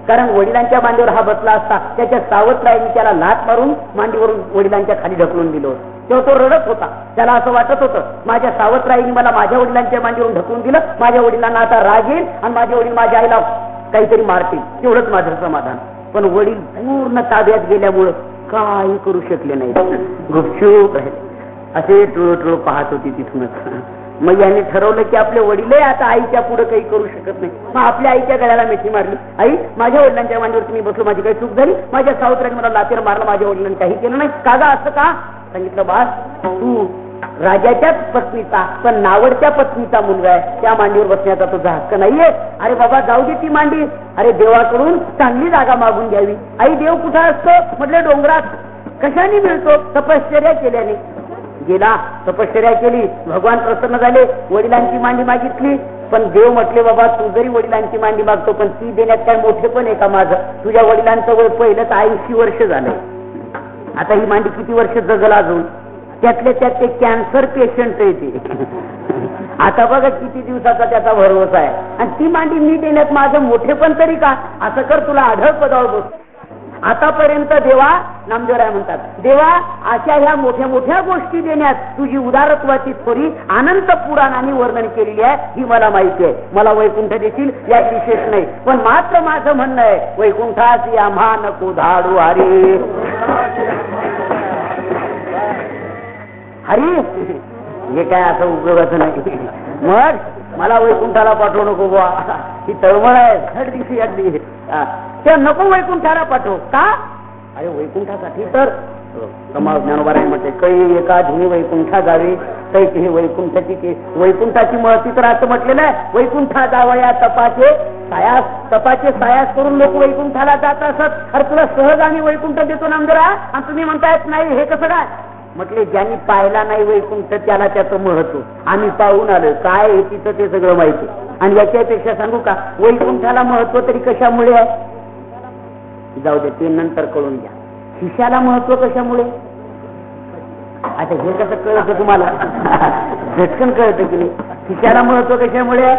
कारण वडिलांच्या मांडीवर हा बसला असता त्याच्या सावत्राईने त्याला लाथ मारून मांडीवरून वडिलांच्या खाली ढकलून दिलं होतं. तेव्हा तो रडत होता, त्याला असं वाटत होतं माझ्या सावत्राईने मला माझ्या वडिलांच्या मांडीवरून ढकलून दिलं, माझ्या वडिलांना आता राग येईल आणि माझे वडील माझ्या आईला काहीतरी मारतील, तेवढंच माझं समाधान. पण वडील पूर्ण ताब्यात गेल्यामुळं काही करू शकले नाही, गुपचूप असे टुळू पाहत होती तिथूनच. मग यांनी ठरवलं की आपले वडील आता आईच्या पुढे काही करू शकत नाही. मग आपल्या आईच्या गळ्याला मिठी मारली, आई माझ्या वडिलांच्या मांडीवर तुम्ही बसलो, माझी काही चूक झाली, माझ्या सावत्राने मला लातेर मारला, माझ्या वडिलांनी काही केलं नाही, कागा असं का? सांगितलं, बास तू राजाच्याच पत्नीचा पण नावडच्या पत्नीचा मुलगा आहे, त्या मांडीवर बसण्याचा तुझा हक्क नाहीये. अरे बाबा जाऊ दे ती मांडी, अरे देवाकडून चांगली जागा मागून घ्यावी. आई देव कुठं असतो? म्हटलं डोंगरात. कशाने मिळतो? तपश्चर्या केल्याने. गेला, तपश्चर्या केली, भगवान प्रसन्न झाले, वडिलांची मांडी मागितली. पण देव म्हटले, बाबा तू जरी वडिलांची मांडी मागतो पण ती देण्यात काय मोठेपण आहे का माझं? तुझ्या वडिलांचं वय पहिलंच 80 वर्ष झालंय, आता ही मांडी किती वर्ष जगल अजून? त्यातले त्यात ते कॅन्सर पेशंट आहे ते. आता बघा किती दिवसाचा त्याचा भरवसा आहे, आणि ती मांडी मी देण्यात माझं मोठेपण तरी का? असं कर, तुला आढळ पदावर बस. आतापर्यंत देवा, नामदेवराय म्हणतात, देवा अशा ह्या मोठ्या मोठ्या गोष्टी देण्यात तुझी उदारत्वाची थोडी अनंत पुराणांनी वर्णन केलेली आहे, ही मला माहिती आहे. मला वैकुंठ देखील यात विशेष नाही, पण मात्र माझं म्हणणं आहे, वैकुंठाची आम्हा नको धाडू हरी हरी, हे काय असं उपयोगाचं नाही. मग मला वैकुंठाला पाठवू नको बुवा, ही तळमळ आहे झट दिवशी अगदी, त्या नको वैकुंठाला पाठव का? अरे वैकुंठासाठी तर ज्ञानोबा म्हटले, काही एका धिनी वैकुंठा जावे तैची वैकुंठाची वैकुंठाची महती तर असं म्हटलेलं आहे, वैकुंठा जावया तपाचे सायास करून लोक वैकुंठाला जात असत. अरे तुला सहज आम्ही वैकुंठ देतो नामदेवरा, आणि तुम्ही म्हणतायत नाही, हे कसं काय? म्हटले ज्यांनी पाहिला नाही वैकुंठ त्याला त्याचं महत्व, आम्ही पाहून आलो काय आहे तिथं ते सगळं माहिती. आणि याच्यापेक्षा सांगू का, वैकुंठाला महत्व तरी कशामुळे आहे? जाऊ दे, ते नंतर कळून घ्या. शिष्याला महत्व कशामुळे? आता हे कसं कळतं तुम्हाला? झटकन कळतं की नाही? शिष्याला महत्व कशामुळे?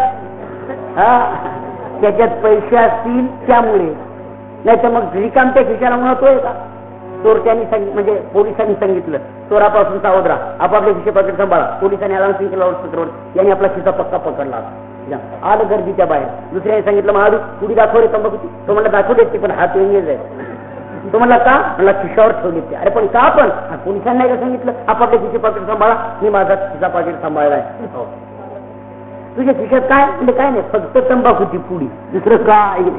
त्याच्यात पैसे असतील त्यामुळे, नाही तर मग रिकामच्या खिशाला महत्व आहे का? चोरट्यांनी म्हणजे पोलिसांनी सांगितलं चोरापासून सावध राहा, आपापले खिशे पाकिट सांभाळा. पोलिसांनी अलाउन्स केला लाऊडस्पीकरवर, यांनी आपला खिसा पक्का पकडला, आलं गर्दीच्या बाहेर. दुसऱ्याने सांगितलं महाडू पुढी दाखव रे तंबाखूची, तो म्हणला दाखवू देते पण हात वेगळेच आहे. तो म्हणला का? म्हणला खिशावर ठेवले ते. अरे पण का? पण पोलिसांनी काय सांगितलं आपापले खिशे पाकिट सांभाळा, मी माझा खिसा पाकिट सांभाळलाय. तुझ्या खिशात काय? म्हणजे काय नाही, फक्त तंबाखूची पुडी, दुसरं काय?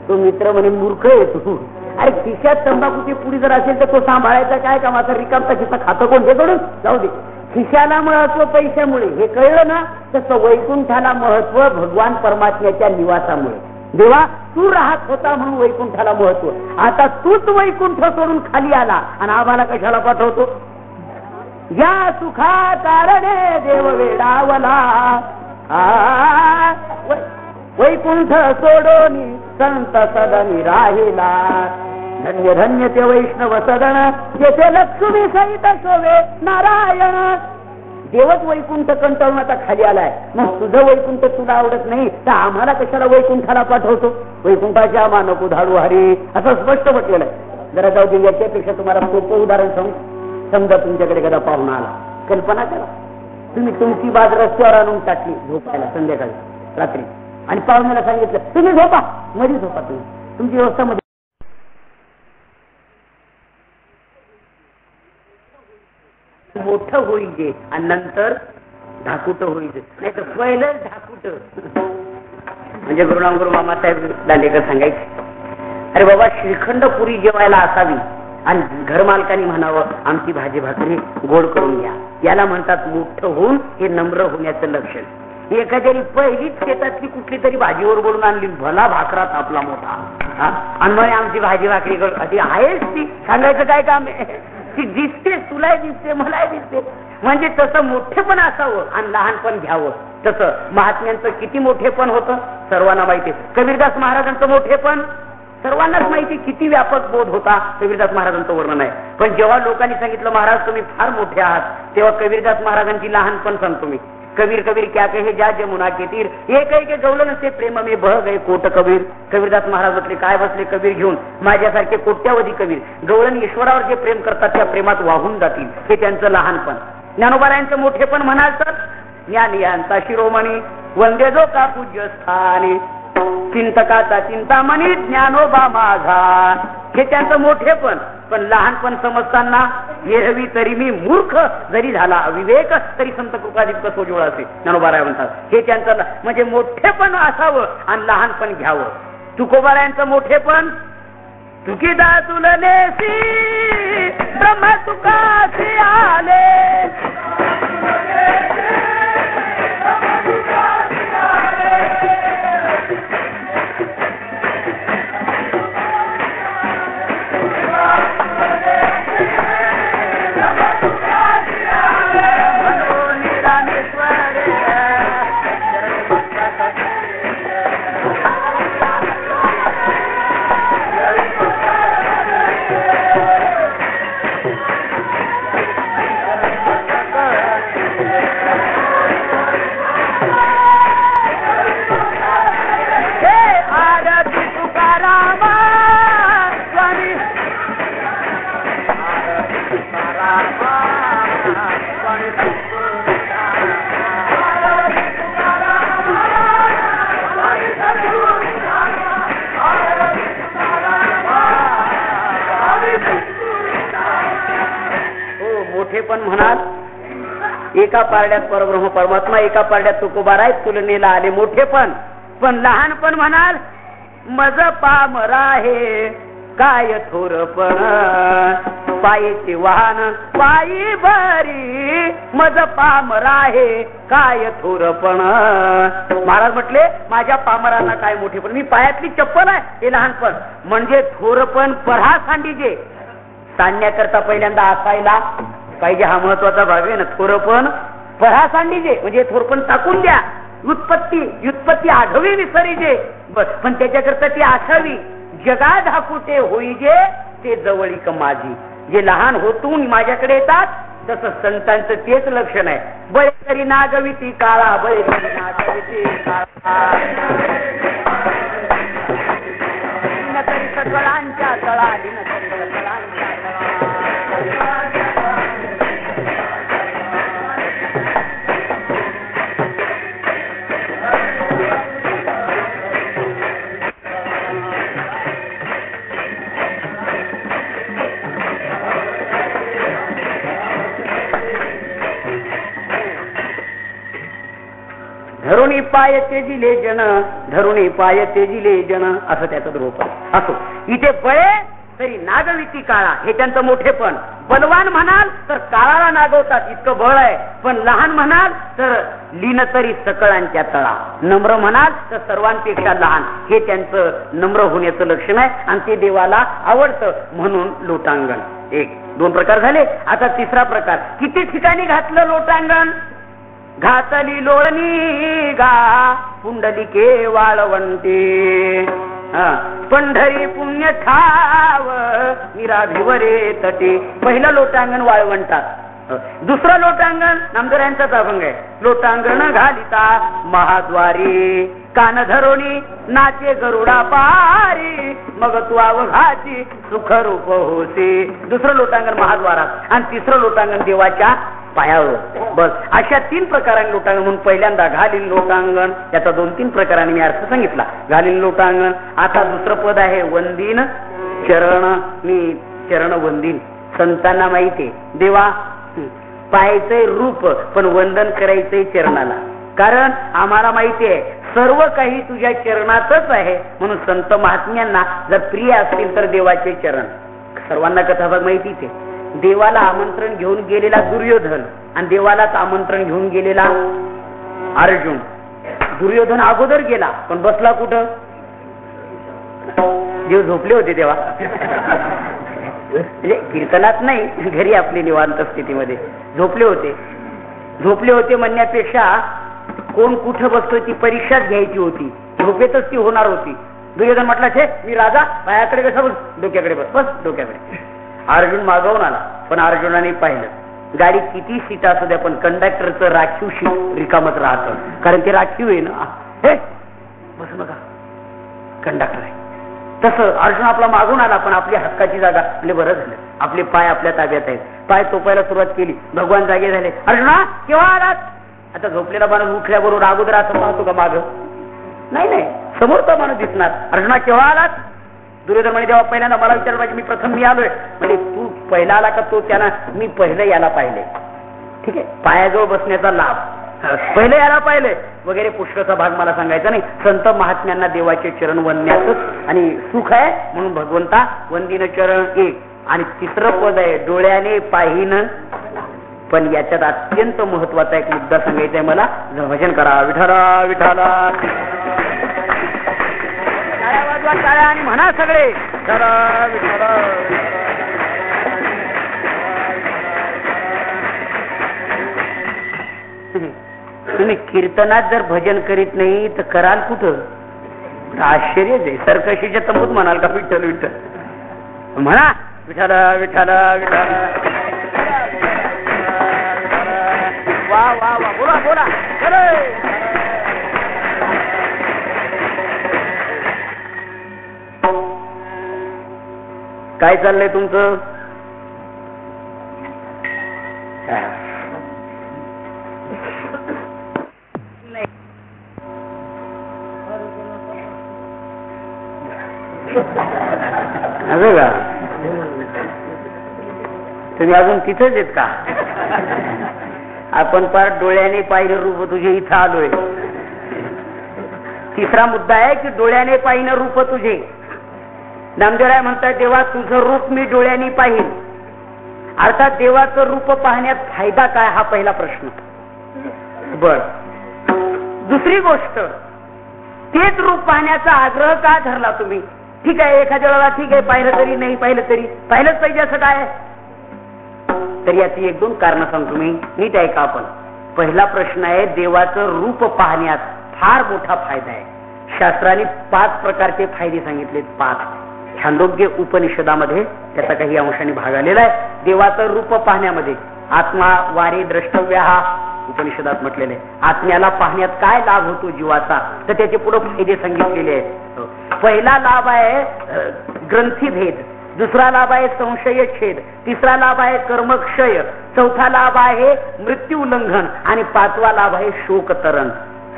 तो मित्र म्हणे मूर्ख आहे तू. अरे खिशात तंबाखूची पुडी जर असेल तर तो सांभाळायचा काय का? माझा रिकामचा खिसा खातं कोण? हे सोडून जाऊ दे. खिशाला महत्व पैशामुळे, हे कळलं ना? तसं वैकुंठाला महत्व भगवान परमात्म्याच्या निवासामुळे. देवा तू राहत होता म्हणून वैकुंठाला महत्व, आता तूच वैकुंठ सोडून खाली आला आणि आम्हाला कशाला पाठवतो? या सुखा कारणे देव वेडावला, वैकुंठ सोडोनी संत सदनी राहिला. धन्य धन्य ते वैष्णव सदन, जेथे लक्ष्मी सहित शोभे नारायण. देवच वैकुंठ कंटाळून आता खाली आलाय, मग तुझं वैकुंठ तुला आवडत नाही तर आम्हाला कशाला वैकुंठाला पाठवतो? वैकुंठाच्या आम्हा नको धाडू हरी, असं स्पष्ट म्हटलेलं आहे. जरा जाऊ दे, याच्यापेक्षा तुम्हाला सोपं उदाहरण सांगू. समजा तुमच्याकडे एखादा पाहुणा आला, कल्पना करा तुम्ही तुमची बाज रस्त्यावर आणून टाकली झोपायला संध्याकाळी रात्री, आणि पाहुण्याला सांगितलं तुम्ही झोपा, मध्ये झोपा, तुम्ही तुमची व्यवस्था मध्ये. मोठं होईल आणि नंतर ढाकुट होईल, नाही तर पहिलं ढाकुट. म्हणजे गुरुनाम मामा साहेब दांडेकर सांगायचे, अरे बाबा श्रीखंड पुरी जेवायला असावी आणि घरमालकाने म्हणावं आमची भाजी भाकरी गोड करून घ्या. याला म्हणतात मोठं होऊन हे नम्र होण्याचं लक्षण. एखाद्याने पहिलीच शेतातली कुठली तरी भाजीवर बोलून आणली, भला भाकरात आपला मोठा, आणि मग आमची भाजी भाकरी गोड आहेच ती, सांगायचं काय काम आहे? ती दिसते, तुलाही दिसते, मलाही दिसते. म्हणजे तसं मोठेपण असावं आणि लहानपण घ्यावं. तसं महात्म्यांचं किती मोठेपण होतं सर्वांना माहिती. कबीरदास महाराजांचं मोठेपण सर्वांनाच माहिती, किती व्यापक बोध होता कबीरदास महाराजांचं वर्णन आहे. पण जेव्हा लोकांनी सांगितलं महाराज तुम्ही फार मोठे आहात, तेव्हा कबीरदास महाराजांची लहानपण सांगतो मी. कबीर कबीर क्या कहे जा जमुना के तीर, एक एक गवलं नसे प्रेम में बह गए कोट कबीर. कबीरदास महाराज बसले, काय बसले कबीर घेऊन, माझ्यासारखे कोट्यावधी कबीर गवळण ईश्वरावर जे प्रेम करतात त्या प्रेमात वाहून जातील. हे त्यांचं लहानपण. ज्ञानोबारायांचं मोठेपण म्हणाल तर ज्ञानी यांचा शिरोमणी वंदे जो का पूज्य स्थानी, चिंतकाचा चिंतामणी ज्ञानोबा माझा, हे त्यांचं मोठेपण. पण लहानपण समजताना येहवी तरी मी मूर्ख, जरी झाला अविवेक तरी संत कृपादीप्त सोजवळ असे ज्ञानोबाराय म्हणतात. हे त्यांचं म्हणजे मोठेपण असावं आणि लहानपण घ्यावं. तुकोबारायांचं मोठेपण तुकिदा तुलनेसी ब्रह्म तुकासी आले, मोठेपण म्हणाल एका पारड्यात परब्रह्म परमात्मा, एका पारड्यात तुकोबाराय, तुलनेला आले मोठेपण. पण लहानपण म्हणाल मज पामरा हे काय थोरपण, पायीचे वाहन पायी बरी, मज पामरा हे काय थोरपण. महाराज म्हटले माझ्या पामरांना काय मोठेपण, मी पायातली चप्पल आहे हे लहानपण. म्हणजे थोरपण परा सांडीजे सांडण्याकरता पहिल्यांदा असायला पाहिजे, हा महत्वाचा भाग आहे ना. थोरपण परा सांडीजे म्हणजे थोरपण टाकून द्या, व्युत्पत्ती आढवी विसरीजे, पण त्याच्याकरता ती असावी. जगा धाकुटे होईजे ते जवळीक माझी. जे लहान होतून माझ्याकडे येतात तसं संतांचं तेच लक्षण आहे. बळे तरी नागविती काळा, बळे तरी नागविती काळा, तरी सकळांच्या तळा, तरी सकळांच्या तळा. धरुणी पाय तेजिले जन, धरुणी पाय तेजिले जन, असं त्याचं रूप असो. इथे बळे तरी नागविती काळा, हे त्यांचं मोठेपण. बलवान म्हणाल तर काळाला नागवतात इतकं बळ आहे. पण लहान म्हणाल तर लीन तरी सकळांच्या तळा. नम्र म्हणाल तर सर्वांपेक्षा लहान, हे त्यांचं नम्र होण्याचं लक्षण आहे. आणि ते देवाला आवडतं म्हणून लोटांगण. एक दोन प्रकार झाले. आता तिसरा प्रकार. किती ठिकाणी घातलं लोटांगण? घातली लोळणी गा पुंडलिके वाळवंटी, पंढरी पुण्य ठाव निराभिवरे तटे. पहिलं लोटांगण वाळवंटात. दुसरं लोटांगण नामदेवांचाच अभंग आहे. लोटांगण घालिता महाद्वारी कान धरोनी नाचे गरुडा पारी, मग तू अवघाची सुख रूप होसी. दुसरं लोटांगण महाद्वारात आणि तिसरं लोटांगण देवाच्या पायावर. बस अशा 3 प्रकारांनी लोटांगण. म्हणून पहिल्यांदा घालील लोटांगण, याचा 2-3 प्रकारांनी मी अर्थ सांगितला. घालील लोटांगण. आता दुसरं पद आहे वंदीन चरण. मी चरण वंदीन. संतांना माहिती आहे देवा पाहायचंय रूप पण वंदन करायचंय चरणाला. कारण आम्हाला माहिती आहे सर्व काही तुझ्या चरणातच आहे. म्हणून संत महात्म्यांना जर प्रिय असतील तर देवाचे चरण. सर्वांना कथाभाग माहितीच आहे. देवाला आमंत्रण घेऊन गेलेला दुर्योधन आणि देवालाच आमंत्रण घेऊन गेलेला अर्जुन. दुर्योधन अगोदर गेला पण बसला कुठं? देव झोपले होते तेव्हा. म्हणजे कीर्तनात नाही, घरी आपली निवांत स्थितीमध्ये झोपले होते. झोपले होते म्हणण्यापेक्षा कोण कुठं बसतोय ती परीक्षाच घ्यायची होती. झोपेतच ती होणार होती. दुर्योधन म्हटला छे मी राजा, पायाकडे कसा बस, डोक्याकडे बस, बस डोक्याकडे. अर्जुन मागवून आला पण अर्जुनाने पाहिलं गाडी किती सीट असू द्या पण कंडक्टरचं राखीव सीट रिकामच राहतं. कारण ते राखीव आहे ना. हे बस बघा कंडक्टर आहे. तसं अर्जुन आपला मागून आला पण आपली हक्काची जागा. म्हणजे बरं झालं आपले पाय आपल्या ताब्यात आहेत. पाय तोपायला सुरुवात केली. भगवान जागे झाले. अर्जुना केव्हा आलात? आता झोपलेला माणूस उठल्याबरोबर अगोदर असं पाहतो का माग? नाही नाही, समोरचा माणूस दिसणार. अर्जुना केव्हा आलात? दुर्योधन म्हणे तेव्हा पहिल्यांदा मला विचारलं पाहिजे मी प्रथम मी आलोय. म्हणजे तू पहिला आला का तो त्याला मी पहिलं याला पाहिले. ठीक आहे, पायाजवळ बसण्याचा लाभ पहिले याला पाहिले वगैरे पुष्कळचा भाग मला सांगायचा नाही. संत महात्म्यांना देवाचे चरण वंदण्याच आणि सुख आहे. म्हणून भगवंता वंदीन चरण 1. आणि तिसरं पद आहे डोळ्याने पाहिन. पण याच्यात अत्यंत महत्वाचा एक मुद्दा सांगायचा आहे मला. भजन करा विठ्ठला विठ्ठला. टाळ्या आणि म्हणा सगळे विठ्ठला विठ्ठला. तुम्ही कीर्तनात जर भजन करीत नाही तर कराल कुठं? आश्चर्यच आहे. सरकशीच्या तंबूत म्हणाल का विठ्ठल विठ्ठल? म्हणा विठ्ठला विठ्ठला विठ्ठला. वा वा वा बोला बोला. काय चाललंय तुमचं? असं का? तुम्ही अजून तिथेच आहेत का? आपण पार डोळ्याने पाहिलं रूप तुझे इथं आलोय. तिसरा मुद्दा आहे की डोळ्याने पाहिलं रूप तुझे. नामदेवराय म्हणतात देवा तुझं रूप मी डोळ्यांनी पाहिन. अर्थात देवाचं रूप पाहण्यात फायदा काय हा पहिला प्रश्न. बर, दुसरी गोष्ट तेच रूप पाहण्याचा आग्रह का धरला तुम्ही? ठीक आहे एखाद्या वेळेला ठीक आहे पाहिलं तरी नाही पाहिलं तरी पाहिलंच पाहिजे असं काय? तर याची 1-2 कारण सांगतो मी, नीट ऐका आपण. पहिला प्रश्न आहे देवाचं रूप पाहण्यात फार मोठा फायदा आहे. शास्त्राने 5 प्रकारचे फायदे सांगितलेत. 5 छांदोग्य उपनिषदामध्ये त्याचा काही अंशाने भाग आलेला आहे. देवाचं रूप पाहण्यामध्ये आत्मा वारे द्रष्टव्य हा उपनिषदात म्हटलेले. आत्म्याला पाहण्यात काय लाभ होतो जीवाचा तर त्याचे पुढे फायदे सांगितलेले आहेत. पहिला लाभ आहे ग्रंथीभेद. दुसरा लाभ आहे संशय छेद. तिसरा लाभ आहे कर्मक्षय. चौथा लाभ आहे मृत्यू उल्लंघन. आणि 5वा लाभ आहे शोकतरण.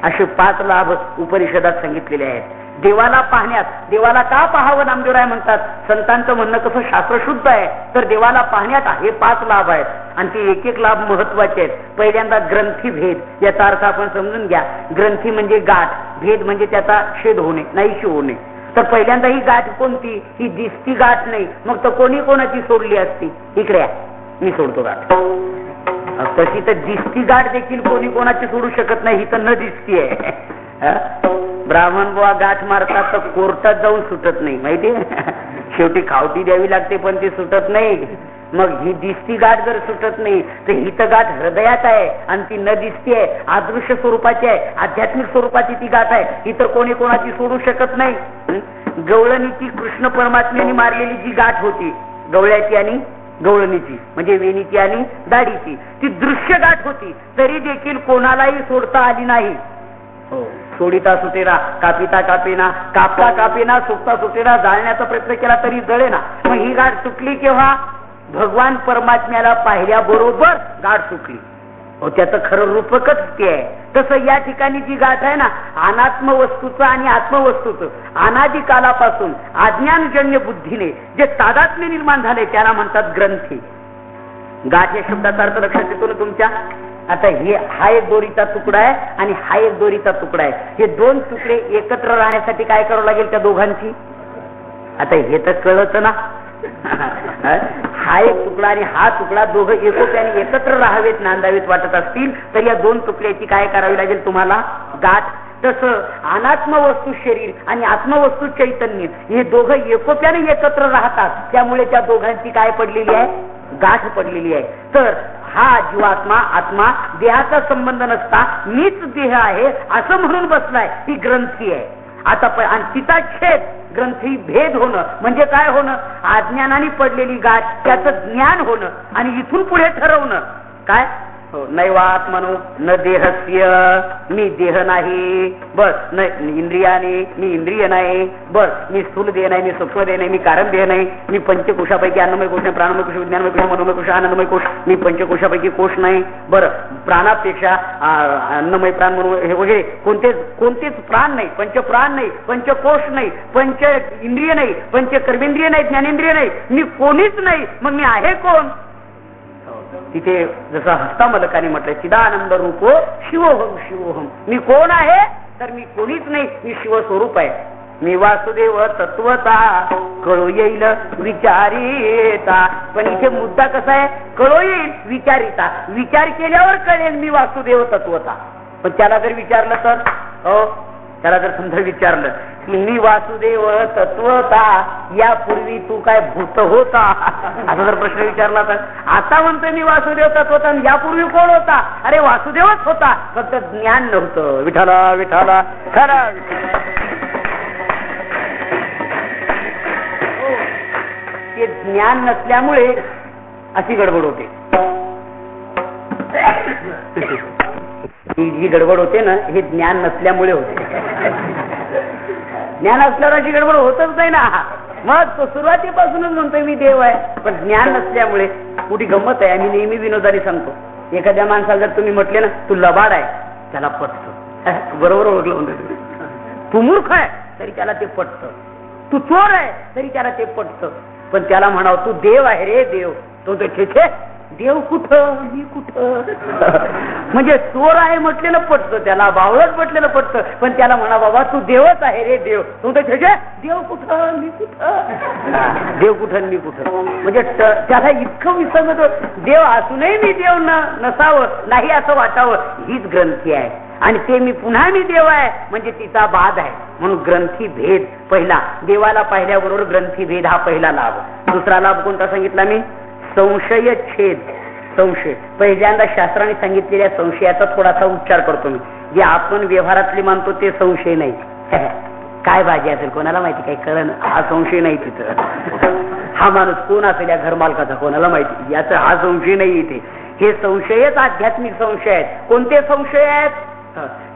असे 5 लाभ उपनिषदात सांगितलेले आहेत. देवाला पाहण्यात, देवाला का पाहावं नामदेवराय म्हणतात. संतांचं म्हणणं कसं शास्त्रशुद्ध आहे तर देवाला पाहण्यात हे 5 लाभ आहेत आणि ते एक लाभ महत्वाचे आहेत. पहिल्यांदा ग्रंथी भेद. याचा अर्थ आपण समजून घ्या. ग्रंथी म्हणजे गाठ, भेद म्हणजे त्याचा छेद होणे, नाहीशी होणे. तर पहिल्यांदा ही गाठ कोणती? ही दिसती गाठ नाही. मग तर कोणी कोणाची सोडली असती? इकडे या, मी सोडतो गाठ. तशी तर दिसती गाठ देखील कोणी कोणाची सोडू शकत नाही. ही तर न दिसती आहे. ब्राह्मण बुवा गाठ मारतात तर कोर्टात जाऊन सुटत नाही माहितीये. शेवटी खावटी द्यावी लागते पण ती सुटत नाही. मग ही दिसती गाठ जर सुटत नाही तर ही तर गाठ हृदयात आहे आणि ती न दिसती आहे, अदृश्य स्वरूपाची आहे, आध्यात्मिक स्वरूपाची ती गाठ आहे. ही तर कोणी कोणाची सोडू शकत नाही. गवळणीची कृष्ण परमात्म्याने मारलेली जी गाठ होती गवळ्याची आणि गवळणीची म्हणजे वेणीची आणि दाढीची, ती दृश्य गाठ होती तरी देखील कोणालाही सोडता आली नाही. हो, सोडिता सुटेना, कापिता कापेना, कापता कापेना, सुकता सुटेना, जाळण्याचा प्रयत्न केला तरी जळेना. मग ही गाठ सुटली केव्हा? भगवान परमात्म्याला पाहिल्याबरोबर गाठ सुटली. हो, त्याचं खरं रूपकच ते आहे. तसं या ठिकाणी जी गाठ आहे ना, अनात्म वस्तूचं आणि आत्मवस्तूचं अनादी कालापासून अज्ञानजन्य बुद्धीने जे तादात्म्य निर्माण झाले त्याला म्हणतात ग्रंथी. गाठ या शब्दाचा अर्थ लक्षात येतो ना तुमच्या? आता हा एक दोरीचा तुकडा आहे आणि हा एक दोरीचा तुकडा आहे. हे दोन तुकडे एकत्र राहण्यासाठी काय करावं लागेल त्या दोघांची? आता हे तर कळत ना. हा एक तुकडा आणि हा तुकडा दोघं एकोप्याने एकत्र राहावेत, नांदावेत वाटत असतील तर या दोन तुकड्याची काय करावी लागेल तुम्हाला? गाठ. तसं अनात्म वस्तू शरीर आणि आत्मवस्तू चैतन्य हे दोघं एकोप्याने एकत्र राहतात. त्यामुळे त्या दोघांची काय पडलेली आहे? गाठ पडलेली आहे. तर हा जीवात्मा आत्मा देहाचा संबंध नसता मीच देह आहे असं म्हणून बसलाय, ही ग्रंथी आहे. आता आणि तिचा छेद ग्रंथी भेद होणं म्हणजे काय होणं? अज्ञानाने पडलेली गाठ त्याचं ज्ञान होणं आणि इथून पुढे ठरवणं काय? नैवात्मनो न देहस्य, मी देह नाही बस, न इंद्रियाने, मी इंद्रिय नाही बस, मी स्थूल देह नाही, मी सूक्ष्म देह नाही, मी कारण देह नाही, मी पंचकोशापैकी अन्नमय कोश नाही, प्राणमय कोश, विज्ञानमय कोश, मनोमय कोश, आनंदमय कोश, मी पंचकोशापैकी कोश नाही. बरं, प्राणापेक्षा अन्नमय प्राण मनोमय हे वगैरे कोणतेच प्राण नाही, पंचप्राण नाही, पंचकोश नाही, पंच इंद्रिय नाही, पंचकर्मेंद्रिय नाही, ज्ञानेंद्रिय नाही, मी कोणीच नाही. मग मी आहे कोण? तिथे जसं हस्तामलकाने म्हटलंय, चिदानंद रूपो शिवोहम शिवोहम. मी कोण आहे? तर मी कोणीच नाही, मी शिवस्वरूप आहे. मी वासुदेव तत्वता कळो येईल विचारिता. पण इथे मुद्दा कसा आहे? कळो येईल विचारिता. विचार केल्यावर कळेल मी वासुदेव तत्वता. पण त्याला जर विचारलं तर त्याला जर समजा विचारलं की मी वासुदेव तत्वता, यापूर्वी तू काय भूत होता असा जर प्रश्न विचारला तर आता म्हणतोय मी वासुदेव तत्वता, यापूर्वी कोण होता? अरे वासुदेवच होता, फक्त ज्ञान नव्हतं. विठाला विठाला खरा. ते ज्ञान नसल्यामुळे अशी गडबड होते. ही गडबड होते ना, हे ज्ञान नसल्यामुळे होते. ज्ञान असल्यावर अशी गडबड होतच नाही ना. मग तो सुरुवातीपासूनच म्हणतोय मी देव आहे, पण ज्ञान नसल्यामुळे. मोठी गंमत आहे, आम्ही नेहमी विनोदाने सांगतो, एखाद्या माणसाला जर तुम्ही म्हटले ना तू लबाड आहे, त्याला पटतं. बरोबर ओळखलं. तू मूर्ख आहे तरी त्याला ते पटतं. तू चोर आहे तरी त्याला ते पटतं. पण त्याला म्हणावं तू देव आहे रे देव, तो छे देव कुठं, मी कुठं. म्हणजे चोर आहे म्हटलेलं पटतं त्याला, बावळट म्हटलेलं पटतं. पण त्याला म्हणा बाबा तू देवच आहे रे देव, तो छे देव कुठं, मी कुठं. देव कुठं मी कुठं. म्हणजे त्याला इतकं विसंगत, देव असूनही मी देव नसावं नाही असं वाटावं, हीच ग्रंथी आहे. आणि ते मी पुन्हा मी देव आहे म्हणजे तिचा बाध आहे. म्हणून ग्रंथी भेद पहिला, देवाला पाहिल्याबरोबर ग्रंथी भेद हा पहिला लाभ. दुसरा लाभ कोणता सांगितला मी? संशय छेद. संशय पहिल्यांदा शास्त्राने सांगितलेल्या संशयाचा थोडासा उच्चार करतो मी. जे आपण व्यवहारातले मानतो ते संशय नाही. काय भाजी असेल कोणाला माहिती, काही कळण, हा संशय नाही तिथं. हा माणूस कोण असेल या घरमालकाचा कोणाला माहिती, याचा हा संशय नाही इथे. हे संशयच आध्यात्मिक संशय आहेत. कोणते संशय आहेत?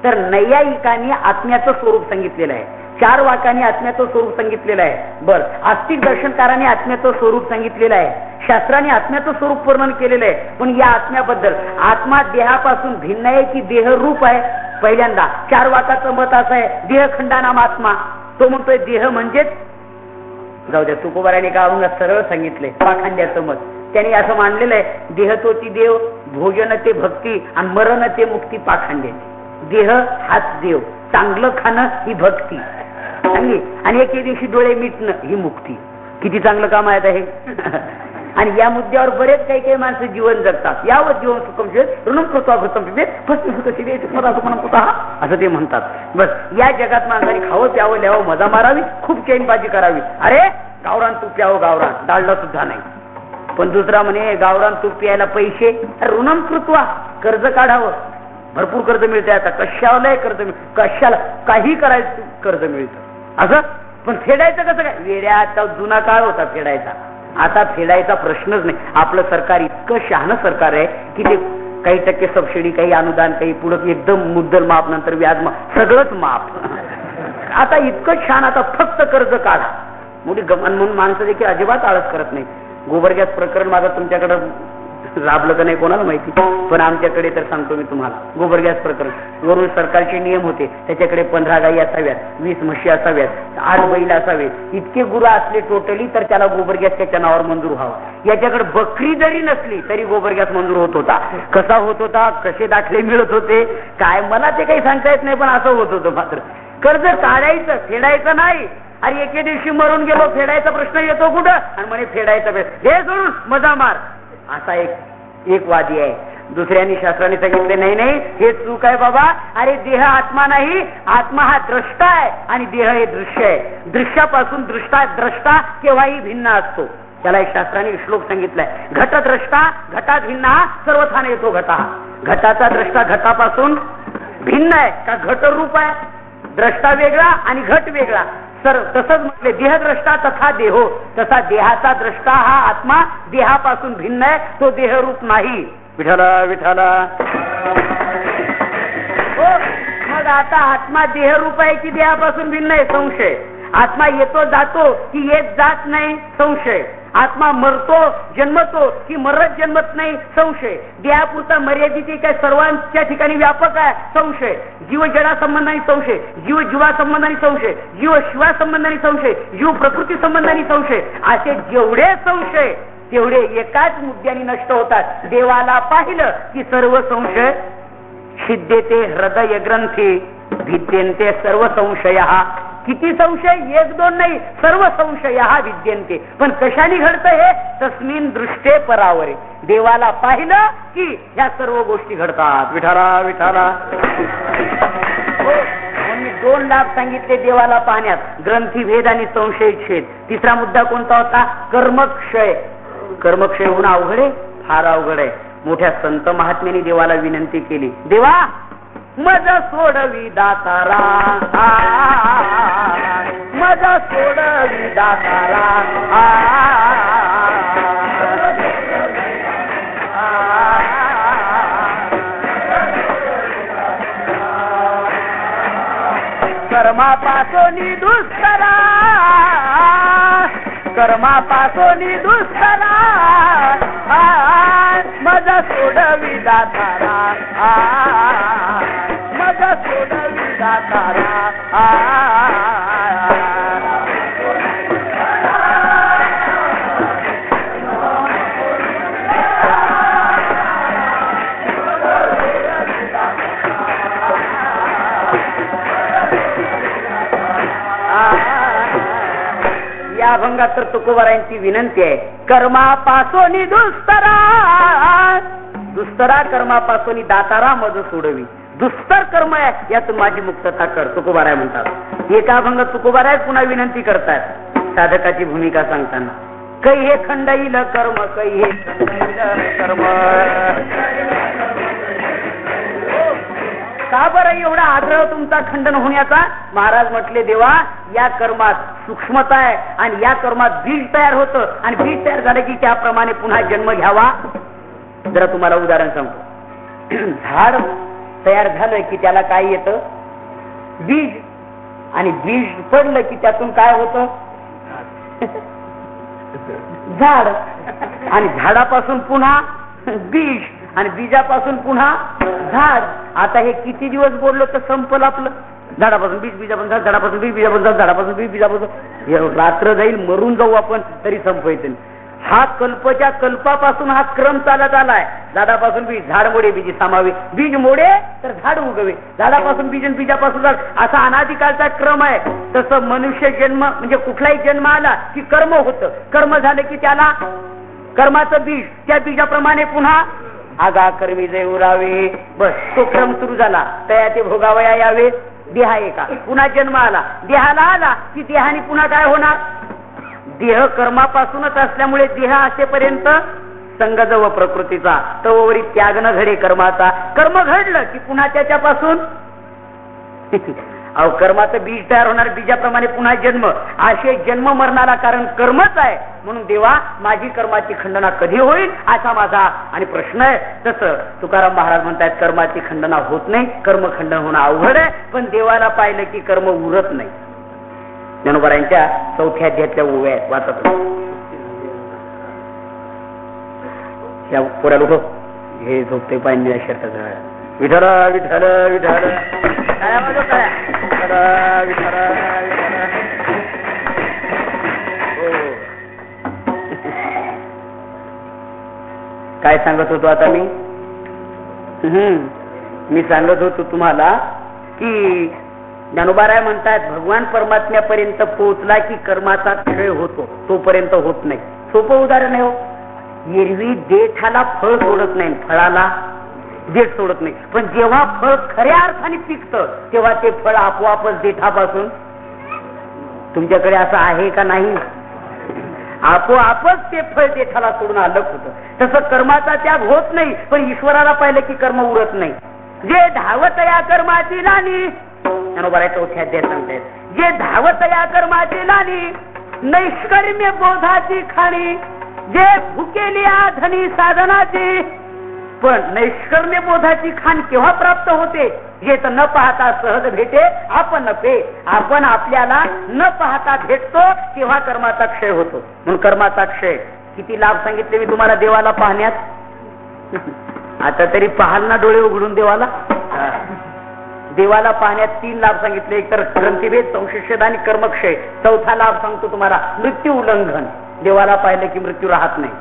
तर नैयायिकांनी आत्म्याचं स्वरूप सांगितलेलं आहे, 4 वाकांनी आत्म्याचं स्वरूप सांगितलेलं आहे. बर, आस्तिक दर्शनकारांनी आत्म्याचं स्वरूप सांगितलेलं आहे, शास्त्राने आत्म्याचं स्वरूप वर्णन केलेलं आहे. पण या आत्म्याबद्दल, आत्मा देहापासून भिन्न आहे की देह रूप आहे? पहिल्यांदा 4 वाकाचं मत असं आहे, देहखंडानाम आत्मा. तो म्हणतोय देह म्हणजेच, जाऊ द्या, तुकोबाराने का सरळ सांगितलंय पाखांड्याचं मत. त्यांनी असं मानलेलं आहे, देह तोची देव, भोजन ते भक्ती आणि मरण ते मुक्ती पाखांड्याची. देह हाच देव, चांगलं खाणं ही भक्ती चांगली, आणि एके दिवशी डोळे मिटणं ही मुक्ती. किती चांगलं काम आहे हे. आणि या मुद्द्यावर बरेच काही माणसं जीवन जगतात. यावर जीवन सुखम ऋणम कृत्वा भृतम असं ते म्हणतात. बस या जगात माणसाने खावं प्यावं ल्यावं मजा मारावी, खूप चैनबाजी करावी. अरे गावरान तूप प्यावं, गावरान डाळला सुद्धा नाही. पण दुसरा म्हणे गावरान तूप प्यायला पैसे, ऋणम कृत्वा कर्ज काढावं, भरपूर कर्ज मिळते. आता कशाला कर्ज कशाला काही करायचं कर्ज मिळतं असं. पण फेडायचं कसं काय? वेड्याचा जुना काळ होता फेडायचा, आता फेडायचा प्रश्नच नाही. आपलं सरकार इतकं शहाणं सरकार आहे की ते काही टक्के सबसिडी, काही अनुदान, काही पुढं एकदम मुद्दल माफ, नंतर व्याज माफ, सगळंच माफ. आता इतकं छान, आता फक्त कर्ज काढा. मोठी गमन म्हणून माणसं देखील अजिबात आळस करत नाही. गोबर गॅस प्रकरण माझं तुमच्याकडे राबलं का नाही कोणाला माहिती, पण आमच्याकडे तर सांगतो मी तुम्हाला. गोबर गॅस प्रकरण वरून सरकारचे नियम होते, त्याच्याकडे 15 गायी असाव्यात, 20 म्हशी असाव्यात, 8 बैल असावे, इतके गुरु असले टोटली तर त्याला गोबर गॅस त्याच्या नावावर मंजूर व्हावा. याच्याकडे बकरी जरी नसली तरी गोबर गॅस मंजूर होत होता. कसा होत होता, कसे दाखले मिळत होते काय मला ते काही सांगता येत नाही, पण असं होत होतं. मात्र कर्ज काढायचं, फेडायचं नाही. अरे एके दिवशी मरून गेलो, फेडायचा प्रश्न येतो कुठं, आणि म्हणे फेडायचा बेस हे सोडून मजा मार, असा एक वादी आहे. दुसऱ्यांनी शास्त्राने सांगितले नाही नाही हे चूक आहे बाबा. अरे देह आत्मा नाही, आत्मा हा द्रष्टा आहे आणि देह हे दृश्य आहे. दृश्यापासून द्रष्टा केव्हाही भिन्न असतो. त्याला एक शास्त्राने श्लोक सांगितलाय, घटद्रष्टा घटात भिन्न हा सर्वथान येतो घटा. घटाचा द्रष्टा घटापासून भिन्न आहे का, घटरूप आहे. द्रष्टा वेगळा आणि घट वेगळा. तसंच म्हटले देहद्रष्टा तथा देहो, तसा देहाचा द्रष्टा हा आत्मा देहापासून भिन्न आहे, तो देहरूप नाही. विठाला विठाला. मग आता आत्मा देहरूप आहे की देहापासून भिन्न आहे, संशय. आत्मा येतो जातो की येत जात नाही, संशय. आत्मा मरतो जन्मतो की मरत जन्मत नाही, संशय. देहापुरता मर्यादित काय सर्वांच्या ठिकाणी व्यापक आहे, संशय. जीव जडा संबंधाने संशय, जीव जीवा संबंधाने संशय, जीव शिवा संबंधाने संशय, जीव प्रकृती संबंधाने संशय. असे जेवढे संशय तेवढे एकाच मुद्द्याने नष्ट होतात. देवाला पाहिलं की सर्व संशय छिद्यते हृदय ग्रंथी भिद्यन्ते सर्व संशय. किती संशय, एक दोन नाही, सर्व संशय विद्यन्ते. पण कशाने घडतं हे, तस्मिन दृष्टे परावरे. देवाला पाहिलं की ह्या सर्व गोष्टी घडतात. विठाला विठाला. मी 2 लाभ सांगितले देवाला पाहण्यात, ग्रंथी भेद आणि संशय छेद. तिसरा मुद्दा कोणता होता, कर्मक्षय. कर्मक्षय होणं अवघड आहे, फार अवघड आहे. मोठ्या संत महात्म्याने देवाला विनंती केली, देवा मज सोडवी दातारा, मज सोडवी दातारा. कर्मापासोनी दुस्तरा, कर्मापासोनी दुस्तरा, मज सोडवी दातारा, मज सोडवी दातारा. या अभंगात तर तुकोबारायांची विनंती आहे, कर्मापासोनी दुस्तरा, दुस्तरा कर्मापासोनी दातारा मज सोडवी. दुस्तर कर्म आहे यातून माझी मुक्तता कर, तुकोबाराय म्हणतात. एका अभंगात तुकोबाराय पुन्हा विनंती करतात साधकाची भूमिका सांगताना, कै हे खंडईल कर्म, कै हे खंडईल कर्म. का बरं एवढा आग्रह तुमचा खंडन होण्याचा? महाराज म्हटले, देवा या कर्मात सूक्ष्मता आहे आणि या कर्मात बीज तयार होतं आणि बीज तयार झालं की त्याप्रमाणे पुन्हा जन्म घ्यावा. जरा तुम्हाला उदाहरण सांगतो. झाड तयार झालं की त्याला काय येतं, बीज. आणि बीज पडलं की त्यातून काय होतं, झाड. आणि झाडापासून पुन्हा बीज आणि बीजापासून पुन्हा झाड. आता हे किती दिवस बोललो तर संपल आपलं. झाडापासून बीज, बीजापासून झाड, झाडापासून बीज, बीजापासून झाड, झाडापासून बीज, बीजापासून. रात्र जाईल, मरून जाऊ आपण तरी संपवायचं. हा कल्पच्या कल्पापासून हा क्रम चालत आलाय. झाडापासून बीज, झाड मोडे, बीज सामावे, बीज मोडे तर झाड उगवे, झाडापासून बीज, बीजापासून झाड, असा अनादिकाळचा क्रम आहे. तसं मनुष्य जन्म म्हणजे कुठलाही जन्म आला की कर्म होतं. कर्म झालं की त्याला कर्माचं बीज, त्या बीजाप्रमाणे पुन्हा आगा कर्मी जे उरावे. बस तो क्रम सुरू झाला. तया ते भोगावया यावे. देहा एका, पुन्हा जन्म आला. देहाला आला की देहाने पुन्हा काय होणार, देह कर्मापासूनच असल्यामुळे देह असेपर्यंत संगजव प्रकृतीचा, तवरी त्याग न घडे कर्माचा. कर्म घडलं की पुन्हा त्याच्यापासून अहो कर्माचं बीज तयार होणार, बीजाप्रमाणे पुन्हा जन्म. असे जन्म मरणाला कारण कर्मच आहे. म्हणून देवा माझी कर्माची खंडना कधी होईल असा माझा आणि प्रश्न आहे. तसं तुकाराम महाराज म्हणतात कर्माची खंडना होत नाही, कर्म खंडन होणं अवघड आहे. पण देवाला पाहिलं की कर्म उरत नाही. ज्ञानोबारायांच्या 4थ्या अध्यायातल्या ओव्या आहेत, वाचत या पोऱ्या लोक हे झोपते पाहिजे शर्टाचं. विठ्ठल विठ्ठल विठ्ठल काय सांगत होतो आता मी सांगत होतो तुम्हाला की ज्ञानोबाराय म्हणतात भगवान परमात्म्यापर्यंत पोहोचला की कर्माचा क्षय होतो, तोपर्यंत होत नाही. सोपं उदाहरण आहे हो. एरवी देठाला फळ सोडत नाही, फळाला देठ सोडत नाही. पण जेव्हा फळ खऱ्या अर्थाने पिकतं तेव्हा ते फळ आपोआपच देठापासून, तुमच्याकडे असं आहे का नाही, आपोआपच ते फळ देठाला सोडून अलग होतं. तसं कर्माचा त्याग होत नाही. पण ईश्वराला पाहिलं की कर्म उरत नाही. जे धावत या कर्माची लानी, ज्ञानोबाराय 4थ्या अध्यायात सांगतायत, जे धावत या कर्माची लानी नैष्कर्म्य बोधाची खाणी, जे भुकेली आधनी साधनाची. पण नैष्कर्म्य बोधाची खाण केव्हा प्राप्त होते, जे तर न पाहता सहज भेटे आपण नफे. आपण आपल्याला न पाहता भेटतो तेव्हा कर्माचा क्षय होतो. म्हणून कर्माचा क्षय किती लाभ सांगितले मी तुम्हाला देवाला पाहण्यात. आता तरी पाहाल ना डोळे उघडून देवाला. देवाला पाहण्यात 3 लाभ सांगितले, एक तर ग्रंथीभेद, संशयछेद आणि कर्मक्षय. 4था लाभ सांगतो तुम्हाला, मृत्यू उल्लंघन. देवाला पाहिलं की मृत्यू राहत नाही.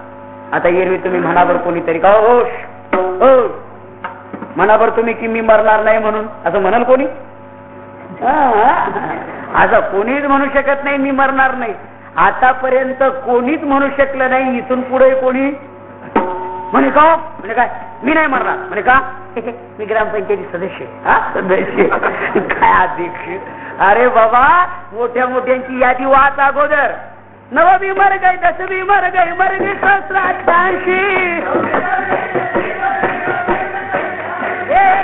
आता एरवी तुम्ही म्हणाबर कोणीतरी का हो म्हणाबर तुम्ही की मी मरणार नाही म्हणून, असं म्हणाल कोणी? असं कोणीच म्हणू शकत नाही मी मरणार नाही. आतापर्यंत कोणीच म्हणू शकलं नाही. इथून पुढे कोणी म्हणे का म्हणजे काय मी नाही मरणार म्हणे का मी ग्रामपंचायती सदस्य काय अध्यक्ष. अरे बाबा मोठ्या मोठ्यांची यादी वाच अगोदर. नव भी मर गए, 10 भी मर गए सहस्राध्याशी.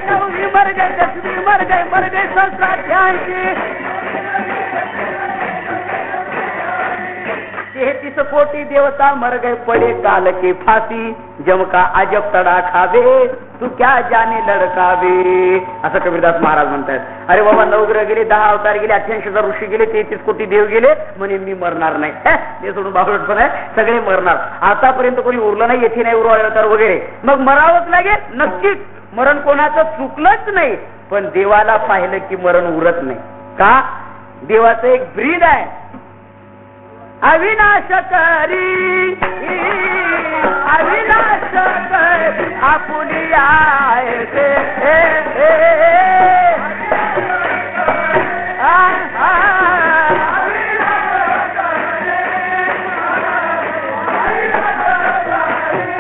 नव भी मर गए, 10 भी मर गए सहस्राध्याशी. 33 कोटी देवता मर गए पड़े काल के फांसी. जम का अजब तडा खावे तू क्या जाने लडकावे, असं कबीरदास महाराज म्हणतात. अरे बाबा 9 ग्रह गेले, 10 अवतार गेले, 88,000 ऋषी गेले, 33 कोटी देव गेले, म्हणे मी मरणार नाही. ते सोडून बावळट पण आहे, सगळे मरणार. आतापर्यंत कोणी उरलं नाही, येथे नाही उरवा अवतार वगैरे. मग मरावंच लागेल नक्कीच. मरण कोणाचं चुकलंच नाही. पण देवाला पाहिलं की मरण उरत नाही. का? देवाचं एक ब्रीद आहे, अविनाशकारी अविनाशकारी आपुली आहे ते.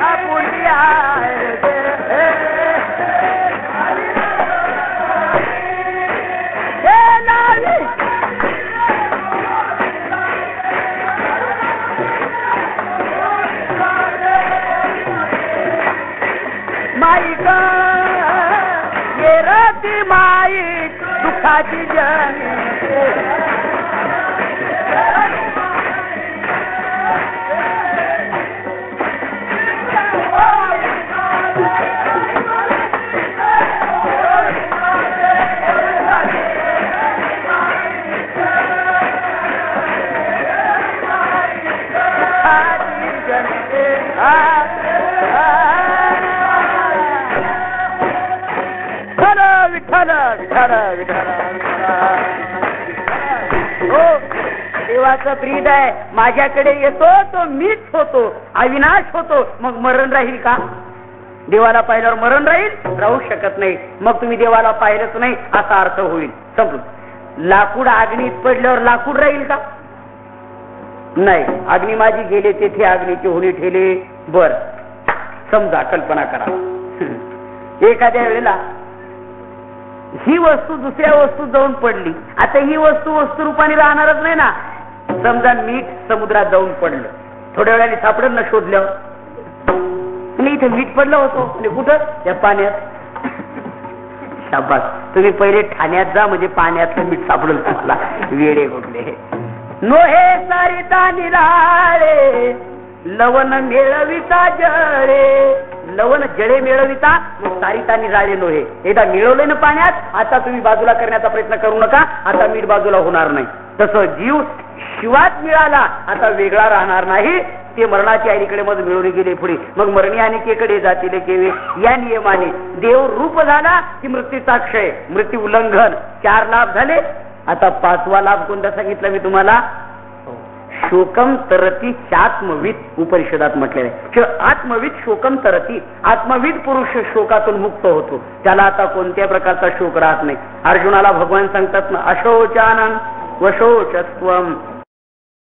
आपुली आहे ते. माई ग ये रती माई दुःखाची जनी. देवाचं ब्रीद आहे, माझ्याकडे येतो तो मीच होतो, अविनाश होतो. मग मरण राहील का? देवाला पाहिल्यावर मरण राहील? राहू शकत नाही. मग तुम्ही देवाला पाहिलंच नाही असा अर्थ होईल. समजून लाकूड अग्नीत पडल्यावर लाकूड राहील का? नाही. अग्नी माझी गेले तेथे अग्नीची होणी ठेले. बर समजा, कल्पना करा एखाद्या वेळेला ही वस्तू दुसऱ्या वस्तू जाऊन पडली. आता ही वस्तू वस्तू रूपाने राहणारच नाही ना. समजा मीठ समुद्रात जाऊन पडलं, थोड्या वेळाने सापडलं ना शोधल्यावर. इथे मीठ पडलं होतं कुठं? त्या पाण्यात. शाबास, तुम्ही पहिले ठाण्यात जा, म्हणजे पाण्यातलं मीठ सापडेल तुम्हाला. वेडे कुठले. नोहे सारिता निराळे लवण मिळविता जळे, लवण जळे मिळविता सारिता निराळे नोहे. एकदा मिळवले ना पाण्यात, आता तुम्ही बाजूला करण्याचा प्रयत्न करू नका, आता मीठ बाजूला होणार नाही. तसं जीव शिवात मिळाला, आता वेगळा राहणार नाही. ते मरणाच्या आईकडे मग मिळवले गेले पुढे, मग मरणी अनिकेकडे जातील केवे. या नियमाने देव रूप झाला की मृत्यूचा क्षय, मृत्यू उल्लंघन, 4 लाभ झाले. आता 5वा लाभ कोणता सांगितला मी तुम्हाला? शोकम तरती चात्मविद उपनिषदात म्हटलेलं आहे. आत्मविद शोकम तरती, आत्मविद पुरुष शोकातून मुक्त होतो, त्याला आता कोणत्या प्रकारचा शोक राहत नाही. अर्जुनाला भगवान सांगतात ना, अशोचानन वशोचस्त्वम